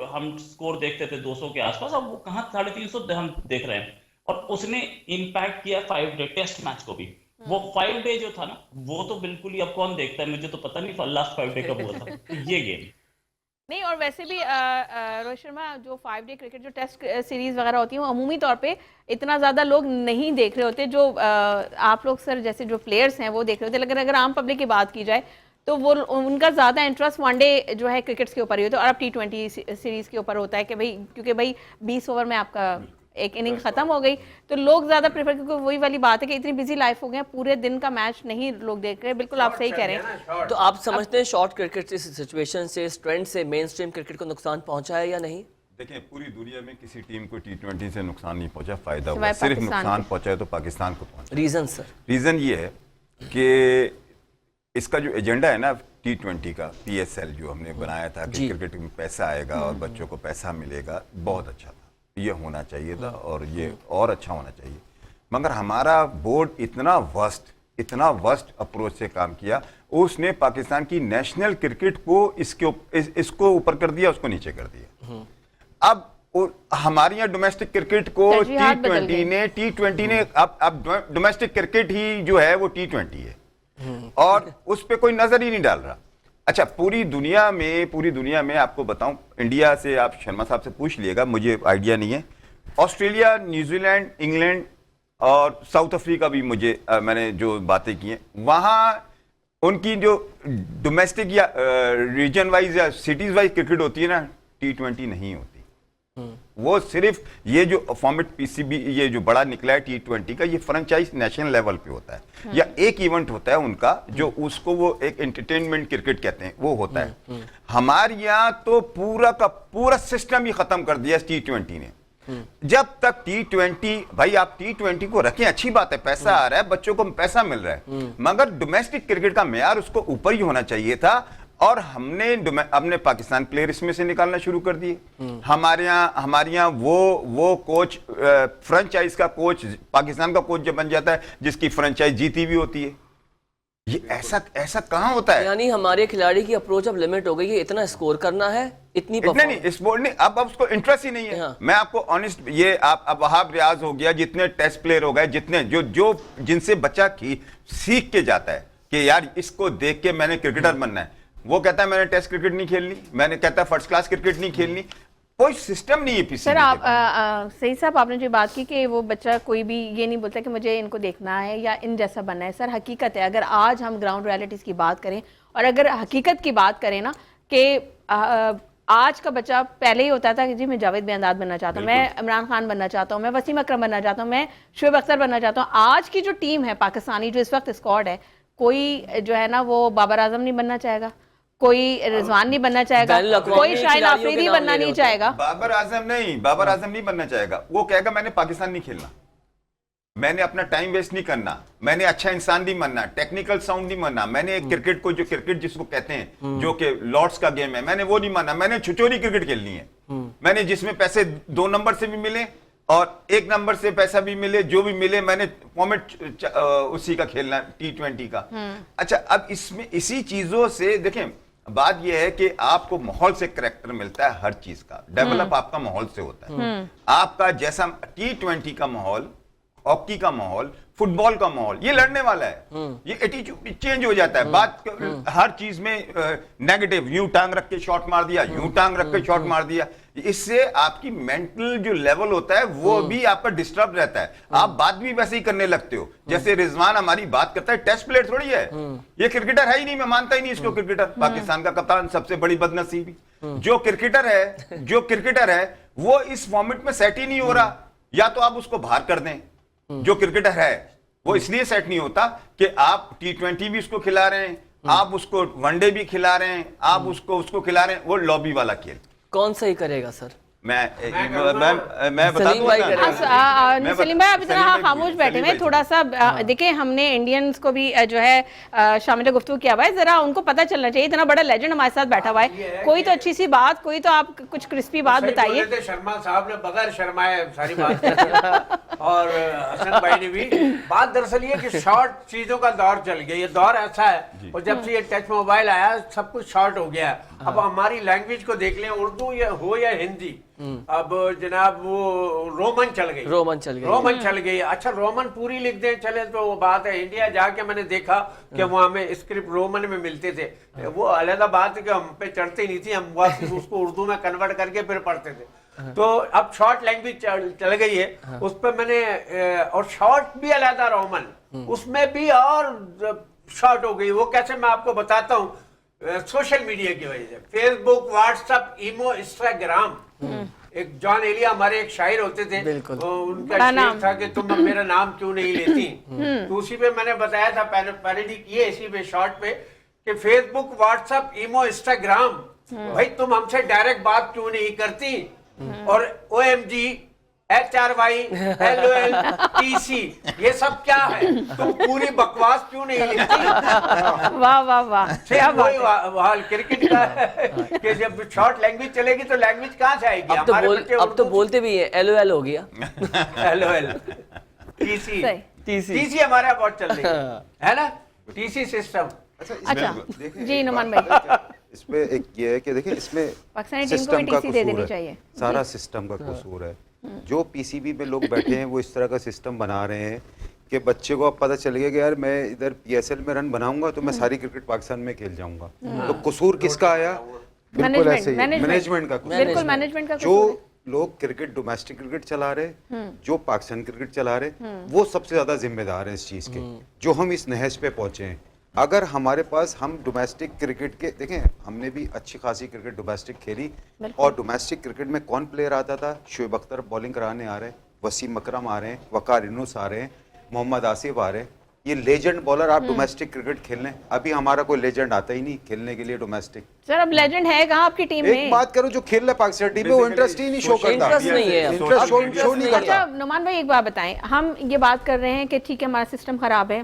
[SPEAKER 3] हम स्कोर देखते थे 200 के आसपास, अब वो कहाँ 350 हम देख रहे हैं। और उसने इम्पैक्ट किया 5 डे टेस्ट मैच को भी। वो 5 डे जो था ना, वो तो बिल्कुल ही अब कौन देखता है, मुझे तो पता नहीं लास्ट 5 डे कब हुआ था। तो ये गेम
[SPEAKER 1] नहीं, और वैसे भी रोहित शर्मा, जो 5 डे क्रिकेट जो टेस्ट सीरीज वगैरह होती है वो अमूमी तौर पे इतना ज़्यादा लोग नहीं देख रहे होते, जो आप लोग सर जैसे जो प्लेयर्स हैं वो देख रहे होते। लेकिन अगर आम पब्लिक की बात की जाए तो वो उनका ज़्यादा इंटरेस्ट वनडे जो है क्रिकेट के ऊपर ही होता है, और अब T20 सीरीज़ के ऊपर होता है कि भाई, क्योंकि भाई 20 ओवर में आपका एक इनिंग खत्म हो गई, तो लोग ज़्यादा प्रेफर, क्योंकि वही वाली बात है कि इतनी बिजी लाइफ हो गई है, पूरे दिन का मैच नहीं लोग देख रहे। बिल्कुल आप सही कह रहे हैं।
[SPEAKER 4] तो आप समझते हैं शॉर्ट क्रिकेट इस सिचुएशन से, इस ट्रेंड से मेन स्ट्रीम क्रिकेट को नुकसान पहुंचा है या नहीं?
[SPEAKER 5] देखिए, पूरी दुनिया में किसी टीम को T20 से नुकसान नहीं पहुंचा, फायदा हुआ।
[SPEAKER 1] सिवाय
[SPEAKER 5] सिर्फ
[SPEAKER 1] पाकिस्तान
[SPEAKER 5] नुकसान
[SPEAKER 1] के।
[SPEAKER 5] पहुंचा है तो पाकिस्तान को पहुंचा।
[SPEAKER 4] Reason sir?
[SPEAKER 5] रीजन ये है कि इसका जो एजेंडा है ना T20 का, PSL जो हमने बनाया था कि क्रिकेट में पैसा आएगा और बच्चों को पैसा मिलेगा, बहुत अच्छा था, ये होना चाहिए था और ये और अच्छा होना चाहिए। मगर हमारा बोर्ड इतना वर्स्ट अप्रोच से काम किया, उसने पाकिस्तान की नेशनल क्रिकेट को इसको ऊपर कर दिया, उसको नीचे कर दिया। अब हमारे यहाँ डोमेस्टिक क्रिकेट को T20 ने अब डोमेस्टिक क्रिकेट ही जो है वो T20 है और उस पे कोई नजर ही नहीं डाल रहा। अच्छा, पूरी दुनिया में आपको बताऊं, इंडिया से आप शर्मा साहब से पूछ लिएगा, मुझे आइडिया नहीं है। ऑस्ट्रेलिया, न्यूजीलैंड, इंग्लैंड और साउथ अफ्रीका भी मैंने जो बातें की हैं, वहां उनकी जो डोमेस्टिक या रीजन वाइज या सिटीज वाइज क्रिकेट होती है ना, T20 नहीं होती। वो सिर्फ ये जो फॉर्मेट PCB ये जो बड़ा निकला है T20 का, ये फ्रेंचाइज नेशनल लेवल पे होता है या एक इवेंट होता है उनका, जो उसको वो एक एंटरटेनमेंट क्रिकेट कहते हैं, वो होता है। हमारे यहाँ तो पूरा का पूरा सिस्टम ही खत्म कर दिया T20 ने। जब तक T20, भाई आप T20 को रखें, अच्छी बात है, पैसा आ रहा है, बच्चों को पैसा मिल रहा है, मगर डोमेस्टिक क्रिकेट का मेयार उसको ऊपर ही होना चाहिए था। और हमने पाकिस्तान प्लेयर इसमें से निकालना शुरू कर दिए। हमारे यहाँ वो कोच, फ्रेंचाइज का कोच, पाकिस्तान का कोच जब बन जाता है जिसकी फ्रेंचाइज जीती भी होती है। ये ऐसा कहाँ होता है?
[SPEAKER 4] यानी हमारे खिलाड़ी की अप्रोच अब लिमिट हो गई है, इतना स्कोर करना है, इतनी
[SPEAKER 5] नहीं, स्पोर्ट नहीं, अब उसको इंटरेस्ट ही नहीं है।
[SPEAKER 4] हाँ।
[SPEAKER 5] मैं आपको ऑनेस्ट, ये आप अब वहाब रियाज हो गया, जितने टेस्ट प्लेयर हो गए, जितने जो जिनसे बच्चा की सीख के जाता है कि यार इसको देख के मैंने क्रिकेटर बनना है, वो कहता है मैंने टेस्ट क्रिकेट नहीं खेलनी, मैंने कहता है फर्स्ट क्लास क्रिकेट नहीं खेलनी, कोई सिस्टम नहीं है पीसीबी
[SPEAKER 1] सर आप सही साहब, आपने जो बात की कि वो बच्चा कोई भी ये नहीं बोलता कि मुझे इनको देखना है या इन जैसा बनना है। सर हकीकत है, अगर आज हम ग्राउंड रियलिटीज़ की बात करें और अगर हकीकत की बात करें ना कि आज का बच्चा पहले ही होता था कि जी मैं जावेद बेअंदाज बनना चाहता हूँ, मैं इमरान खान बनना चाहता हूँ, मैं वसीम अकरम बनना चाहता हूँ, मैं शोएब अख्तर बनना चाहता हूँ। आज की जो टीम है पाकिस्तानी, जो इस वक्त स्क्वाड है, कोई जो है ना वो बाबर आजम नहीं बनना चाहेगा, कोई रिजवान नहीं बनना चाहेगा, कोई शाहिद आफरीदी बनना नहीं चाहेगा।
[SPEAKER 5] बाबर आजम नहीं बनना चाहेगा। वो कहेगा मैंने पाकिस्तान नहीं खेलना, मैंने अपना टाइम वेस्ट नहीं करना, मैंने अच्छा इंसान नहीं बनना, टेक्निकल साउंड नहीं बनना, मैंने क्रिकेट को, जो क्रिकेट जिसको कहते हैं जो कि लॉर्ड्स का गेम है, मैंने वो नहीं मानना, मैंने छुचोरी क्रिकेट खेलनी है, मैंने जिसमें पैसे 2 नंबर से भी मिले और 1 नंबर से पैसा भी मिले, जो भी मिले मैंने फॉर्मेट उसी का खेलना, T20 का। अच्छा, अब इसमें इसी चीजों से देखें, बात यह है कि आपको माहौल से करैक्टर मिलता है, हर चीज का डेवलप आपका माहौल से होता है। आपका जैसा T20 का माहौल, हॉकी का माहौल, फुटबॉल का माहौल, ये लड़ने वाला है, ये एटीट्यूड चेंज हो जाता है। बात हर चीज में नेगेटिव, यूं टांग रख के शॉट मार दिया, यूं टांग रख के शॉट मार दिया, इससे आपकी मेंटल जो लेवल होता है वो भी आपका डिस्टर्ब रहता है। आप बात भी वैसे ही करने लगते हो जैसे रिजवान हमारी बात करता है, टेस्ट प्लेयर थोड़ी है, ये क्रिकेटर है ही नहीं, मैं मानता ही नहीं इसको क्रिकेटर। पाकिस्तान का कप्तान सबसे बड़ी बदनसीबी, जो क्रिकेटर है वो इस फॉर्मेट में सेट ही नहीं हो रहा। या तो आप उसको बाहर कर दें, जो क्रिकेटर है वो इसलिए सेट नहीं होता कि आप T20 भी उसको खिला रहे हैं, आप उसको वनडे भी खिला रहे हैं, आप उसको खिला रहे हैं, वो लॉबी वाला खेल
[SPEAKER 4] कौन सही करेगा सर?
[SPEAKER 5] मैं बता दूं
[SPEAKER 1] सलीम भाई, आप इतना खामोश बैठे हुए, थोड़ा सा देखिए, हमने इंडियंस को भी जो है शामिल गुफ्तगू किया हुआ है, जरा उनको पता चलना चाहिए, इतना बड़ा लेजेंड हमारे साथ बैठा हुआ है, कोई तो अच्छी सी बात, कोई तो आप कुछ क्रिस्पी बात बताइए।
[SPEAKER 7] शर्मा साहब ने बगैर शर्माए सारी बात और हसन भाई ने भी बात, दरअसल ये कि शॉर्ट चीजों का दौर चल गया, ये दौर ऐसा है, और जब से ये टच मोबाइल आया सब कुछ शॉर्ट हो गया। अब हमारी लैंग्वेज को देख लें, उर्दू हो या हिंदी, अब जनाब वो रोमन चल गई। अच्छा, रोमन पूरी लिख दें चले तो वो बात है। इंडिया जाके मैंने देखा कि वहां में स्क्रिप्ट रोमन में मिलते थे, वो अलग बात है कि हम पे चढ़ती नहीं थी, हम उसको उर्दू में कन्वर्ट करके फिर पढ़ते थे। तो अब शॉर्ट लैंग्वेज चल गई है, उस पर मैंने, और शॉर्ट भी अलग रोमन, उसमें भी और शॉर्ट हो गई। वो कैसे, मैं आपको बताता हूँ, सोशल मीडिया की वजह से, फेसबुक, व्हाट्सएप, इमो, इंस्टाग्राम। एक जॉन एलिया हमारे एक शायर होते थे, उनका शेर था कि तुम मेरा नाम क्यों नहीं लेती, तो उसी पे मैंने बताया था, पैरोडी किए इसी पे शॉर्ट पे, कि फेसबुक, व्हाट्सएप, इमो, इंस्टाग्राम, भाई तुम हमसे डायरेक्ट बात क्यों नहीं करती, और OMG, HRY, LOL, TC, ये सब क्या है, तुम पूरी बकवास क्यों नहीं लेती।
[SPEAKER 1] वाह वाह वाह, क्या बात है।
[SPEAKER 7] क्रिकेट का कि जब शॉर्ट लैंग्वेज चलेगी तो लैंग्वेज कहाँ से आएगी।
[SPEAKER 4] अब तो बोलते भी है, LOL हो गया,
[SPEAKER 7] LOL, TC हमारे यहाँ बहुत चल रही है ना, TC सिस्टम।
[SPEAKER 1] अच्छा जी नुमान भाई,
[SPEAKER 6] इस पे एक ये है कि देखिए, इसमें
[SPEAKER 1] पाकिस्तानी टीम को भी TC दे देनी चाहिए,
[SPEAKER 6] सारा सिस्टम का कसूर है। जो पीसीबी में लोग बैठे हैं वो इस तरह का सिस्टम बना रहे हैं कि बच्चे को अब पता चल गया कि यार मैं इधर PSL में रन बनाऊंगा तो मैं सारी क्रिकेट पाकिस्तान में खेल जाऊंगा। तो कसूर किसका आया? बिल्कुल ऐसे ही मैनेजमेंट का कसूर।
[SPEAKER 1] बिल्कुल मैनेजमेंट का।
[SPEAKER 6] जो लोग क्रिकेट, डोमेस्टिक क्रिकेट चला रहे, जो पाकिस्तान क्रिकेट चला रहे, वो सबसे ज्यादा जिम्मेदार है इस चीज के, जो हम इस नहज पे पहुंचे हैं। अगर हमारे पास, हम डोमेस्टिक क्रिकेट के देखें, हमने भी अच्छी खासी क्रिकेट डोमेस्टिक खेली, और डोमेस्टिक क्रिकेट में कौन प्लेयर आता था? शोएब अख्तर बॉलिंग कराने आ रहे हैं, वसीम अकरम आ रहे हैं, वकार यूनुस आ रहे हैं, मोहम्मद आसिफ आ रहे हैं, ये लेजेंड बॉलर आप डोमेस्टिक क्रिकेट खेलने, अभी हमारा कोई लेजेंड आता ही नहीं खेलने के लिए डोमेस्टिक।
[SPEAKER 1] सर अब लेजेंड है कहाँ आपकी टीम
[SPEAKER 6] एक
[SPEAKER 1] में?
[SPEAKER 6] बात करो, जो खेल रहा है पाकिस्तान टीम में वो इंटरेस्ट ही नहीं शो करता,
[SPEAKER 4] इंटरेस्ट नहीं है,
[SPEAKER 6] इंटरेस्ट शो नहीं करता।
[SPEAKER 1] अच्छा नुमान भाई एक बात बताएं, हम ये बात कर रहे हैं कि ठीक है हमारा सिस्टम खराब है,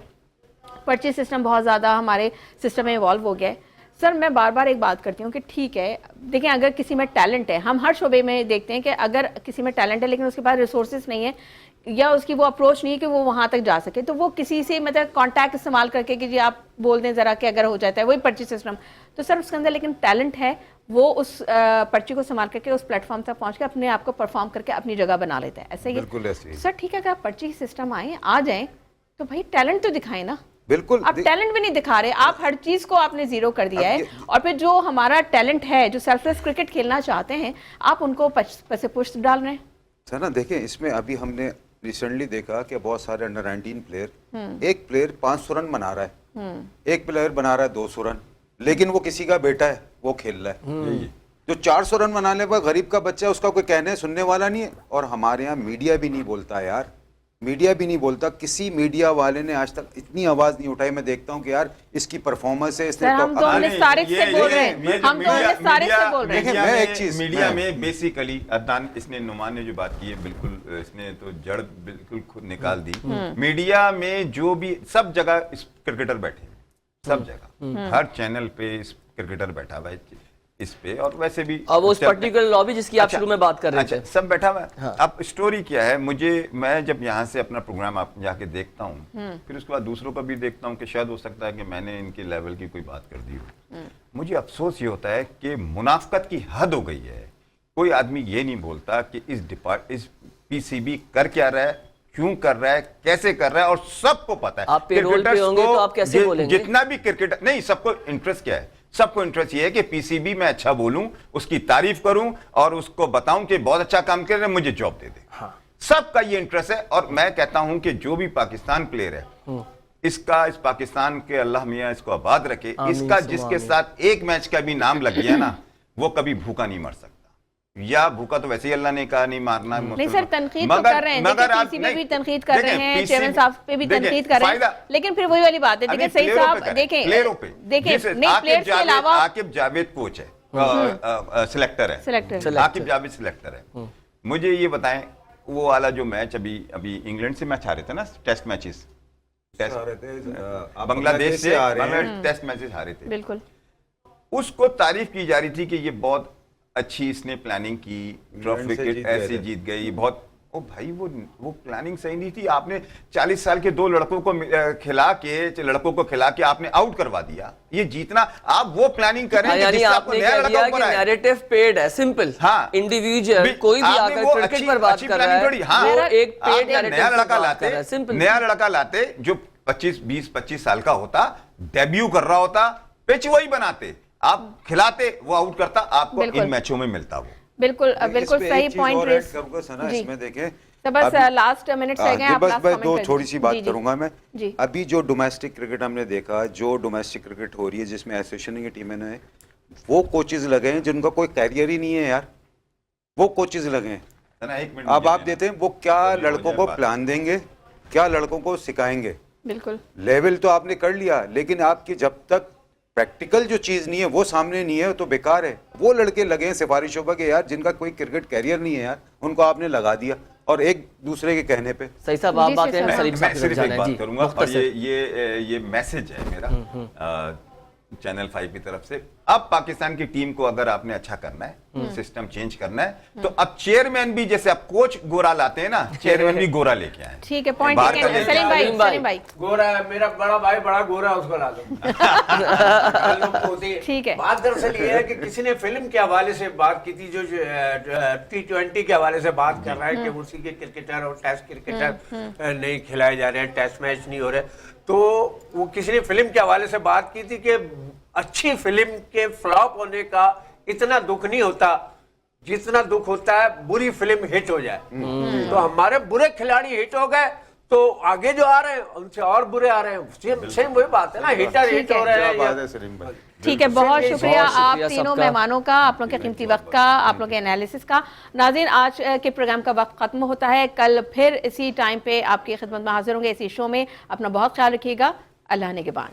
[SPEAKER 1] पर्ची सिस्टम बहुत ज़्यादा हमारे सिस्टम में इवॉल्व हो गया है। सर मैं बार बार एक बात करती हूँ कि ठीक है, देखें अगर किसी में टैलेंट है, हम हर शोबे में देखते हैं कि अगर किसी में टैलेंट है लेकिन उसके पास रिसोर्सेज नहीं है या उसकी वो अप्रोच नहीं है कि वो वहाँ तक जा सके, तो वो किसी से मतलब कॉन्टैक्ट इस्तेमाल करके कि जी आप बोल दें ज़रा कि अगर हो जाता है वही पर्ची सिस्टम, तो सर उसके अंदर लेकिन टैलेंट है, वो उस पर्ची को इस्तेमाल करके उस प्लेटफॉर्म तक पहुँच के अपने आप को परफॉर्म करके अपनी जगह बना लेता है। ऐसे ही
[SPEAKER 6] बिल्कुल ऐसे ही।
[SPEAKER 1] सर ठीक है, अगर पर्ची सिस्टम आए आ जाए तो भाई टैलेंट तो दिखाएं ना।
[SPEAKER 6] बिल्कुल
[SPEAKER 1] आप टैलेंट भी नहीं दिखा रहे, आप हर चीज को आपने जीरो कर दिया है, और फिर जो हमारा टैलेंट है, जो सेल्फलेस क्रिकेट खेलना चाहते हैं, आप उनको पसे पुष्ट डाल रहे हैं।
[SPEAKER 6] सर ना देखें, इसमें अभी हमने रिसेंटली देखा कि बहुत सारे अंडर 19 प्लेयर, एक प्लेयर 500 रन बना रहा है, एक प्लेयर बना रहा है 200 रन, लेकिन वो किसी का बेटा है, वो खेल रहा है। जो 400 रन बनाने पर गरीब का बच्चा है, उसका कोई कहने सुनने वाला नहीं है। और हमारे यहाँ मीडिया भी नहीं बोलता यार, मीडिया भी नहीं बोलता, किसी मीडिया वाले ने आज तक इतनी आवाज नहीं उठाई। मैं देखता हूँ कि यार इसकी परफॉर्मेंस है, इसने
[SPEAKER 1] हम तो
[SPEAKER 5] अरे,
[SPEAKER 1] सारिक से
[SPEAKER 5] ये-
[SPEAKER 1] बोल रहे
[SPEAKER 5] ये-
[SPEAKER 1] हैं,
[SPEAKER 5] ये
[SPEAKER 1] हम तो सारिक से बोल रहे हैं।
[SPEAKER 6] देखिए, मैं एक चीज-
[SPEAKER 5] मीडिया
[SPEAKER 6] मैं-
[SPEAKER 5] में बेसिकली अदनान, इसने नुमान ने जो बात की है बिल्कुल, इसने तो जड़ बिल्कुल खुद निकाल दी। मीडिया में जो भी सब जगह इस क्रिकेटर बैठे हैं, सब जगह हर चैनल पे इस क्रिकेटर बैठा हुआ है इस पे, और वैसे भी
[SPEAKER 4] अब उस पर्टिकुलर लॉबी जिसकी आप शुरू में बात कर रहे थे,
[SPEAKER 5] सब बैठा हुआ है। अब स्टोरी क्या है, मैं जब यहाँ से अपना प्रोग्राम आप जाके देखता हूँ, फिर उसके बाद दूसरों का भी देखता हूँ कि शायद हो सकता है कि मैंने इनके लेवल की कोई बात कर दी हो। मुझे अफसोस ये होता है कि मुनाफकत की हद हो गई है। कोई आदमी ये नहीं बोलता कि इस पीसीबी कर क्या रहा है, क्यों कर रहा है, कैसे कर रहा है, और सबको पता है।
[SPEAKER 4] आप पेरोल पे
[SPEAKER 5] क्रिकेटर्स
[SPEAKER 4] होंगे
[SPEAKER 5] को
[SPEAKER 4] तो आप कैसे बोलेंगे?
[SPEAKER 5] जितना भी क्रिकेट नहीं, सबको इंटरेस्ट क्या है, सबको इंटरेस्ट ये है कि पीसीबी में अच्छा बोलूं, उसकी तारीफ करूं और उसको बताऊं कि बहुत अच्छा काम कर रहे हैं, मुझे जॉब दे दे। सबका ये इंटरेस्ट है। और मैं कहता हूं कि जो भी पाकिस्तान प्लेयर है, इसका इस पाकिस्तान के अल्लाह मियां इसको आबाद रखे, इसका जिसके साथ एक मैच का भी नाम लग गया ना, वो कभी भूखा नहीं मर सकता। या भूखा तो वैसे ही अल्लाह ने कहा नहीं मारना।
[SPEAKER 1] नहीं सर, तनकीद तो कर रहे हैं, पीसी पे भी तनकीद कर रहे हैं, चेयरमैन साहब पे भी तनकीद कर रहे हैं, लेकिन फिर वही वाली बात है। देखिए सही साहब, देखें नहीं, प्लेयर्स के अलावा
[SPEAKER 5] आकिब जावेद कोच है, सिलेक्टर है,
[SPEAKER 1] सिलेक्टर
[SPEAKER 5] आकिब जावेद सिलेक्टर है। मुझे ये बताएं, वो वाला जो मैच अभी इंग्लैंड से मैच हारे थे ना, टेस्ट मैचेस, बांग्लादेश से टेस्ट मैचेस हारे थे,
[SPEAKER 1] बिल्कुल,
[SPEAKER 5] उसको तारीफ की जा रही थी कि ये बहुत अच्छी इसने प्लानिंग की, ट्रॉफी विकेट ऐसे जीत गई, बहुत। ओ भाई, वो प्लानिंग सही नहीं थी। आपने 40 साल के दो लड़कों को खिला के आपने आउट करवा दिया। ये जीतना, आप वो प्लानिंग करें
[SPEAKER 4] यानी आपने कह दिया कि नैरेटिव पेड है, सिंपल।
[SPEAKER 5] हाँ,
[SPEAKER 4] इंडिविजुअल कोई भी आकर क्रिकेट पर बात कर रहा है,
[SPEAKER 5] हाँ,
[SPEAKER 4] वो एक पेड नैरेटिव
[SPEAKER 5] नया
[SPEAKER 4] पर
[SPEAKER 5] लड़का
[SPEAKER 4] बात कर रहा है,
[SPEAKER 5] लाते,
[SPEAKER 4] सिंपल।
[SPEAKER 5] नया लड़का लाते जो 20-25 साल का होता, डेब्यू कर रहा होता, पिच वही बनाते, आप खिलाते, वो आउट करता, आपको इन मैचों में मिलता वो।
[SPEAKER 1] बिल्कुल बिल्कुल सही पॉइंट रेस।
[SPEAKER 6] इसमें देखें,
[SPEAKER 1] तो बस लास्ट मिनट रह गए, आप लास्ट कमेंट
[SPEAKER 6] दो
[SPEAKER 1] करें।
[SPEAKER 6] छोटी सी बात
[SPEAKER 1] जी,
[SPEAKER 6] करूंगा मैं।
[SPEAKER 1] जी।
[SPEAKER 6] अभी जो डोमेस्टिक क्रिकेट हमने देखा, जो डोमेस्टिक क्रिकेट हो रही है जिसमें एसोसिएशन की टीमें हैं, वो कोचेज लगे हैं जिनका कोई कैरियर ही नहीं है यार, वो कोचेज लगे हैं। अब आप देते हैं, वो क्या लड़कों को प्लान देंगे, क्या लड़कों को सिखाएंगे।
[SPEAKER 1] बिल्कुल,
[SPEAKER 6] लेवल तो आपने कर लिया, लेकिन आपकी जब तक प्रैक्टिकल जो चीज नहीं है वो सामने नहीं है तो बेकार है। वो लड़के लगे हैं सिफारिशों पर कि यार जिनका कोई क्रिकेट कैरियर नहीं है यार, उनको आपने लगा दिया, और एक दूसरे के कहने पे।
[SPEAKER 4] सही साहब, आप बात
[SPEAKER 1] जी,
[SPEAKER 4] करें, सलीम साहब
[SPEAKER 5] मैं सिर्फ एक बात
[SPEAKER 4] जी,
[SPEAKER 5] करूंगा, और
[SPEAKER 4] मुख्तसर।
[SPEAKER 5] ये मैसेज है मेरा चैनल 5 की तरफ से। अब पाकिस्तान की टीम को अगर आपने अच्छा करना है, सिस्टम चेंज करना है, तो अब चेयरमैन भी, जैसे आप कोच गोरा लाते हैं ना, चेयरमैन भी गोरा लेके आए।
[SPEAKER 1] ठीक है, पॉइंट
[SPEAKER 5] बाहर
[SPEAKER 1] ठीक
[SPEAKER 5] का
[SPEAKER 1] है।
[SPEAKER 5] लेके
[SPEAKER 1] सलीम भाई
[SPEAKER 7] गोरा है मेरा बड़ा भाई, बड़ा गोरा है, उसको ला दो।
[SPEAKER 1] ठीक है।
[SPEAKER 7] बात दरअसल ये है कि किसी ने फिल्म के हवाले से बात की थी, जो T20 के हवाले से बात कर रहा है कि उसी के क्रिकेटर और टेस्ट क्रिकेटर नहीं खिलाए जा रहे हैं, टेस्ट मैच नहीं हो रहे। तो वो किसी ने फिल्म के हवाले से बात की थी कि अच्छी फिल्म के फ्लॉप होने का इतना दुख नहीं होता जितना दुख होता है बुरी फिल्म हिट हो जाए। तो हमारे बुरे खिलाड़ी हिट हो गए तो आगे जो आ रहे हैं उनसे और बुरे आ रहे हैं। सेम वही बात है ना, हिटर हिट हो रहे
[SPEAKER 5] क्या
[SPEAKER 7] हैं
[SPEAKER 5] बात है सलीम भाई।
[SPEAKER 1] ठीक है, बहुत शुक्रिया
[SPEAKER 4] बहुत
[SPEAKER 1] आप
[SPEAKER 4] शुक्रिया
[SPEAKER 1] तीनों
[SPEAKER 4] सबका।
[SPEAKER 1] मेहमानों का, आप लोगों के कीमती वक्त का, आप लोगों के एनालिसिस का। नाज़रीन, आज के प्रोग्राम का वक्त खत्म होता है। कल फिर इसी टाइम पे आपकी खिदमत में हाजिर होंगे इसी शो में। अपना बहुत ख्याल रखिएगा। अल्लाह निगहबान।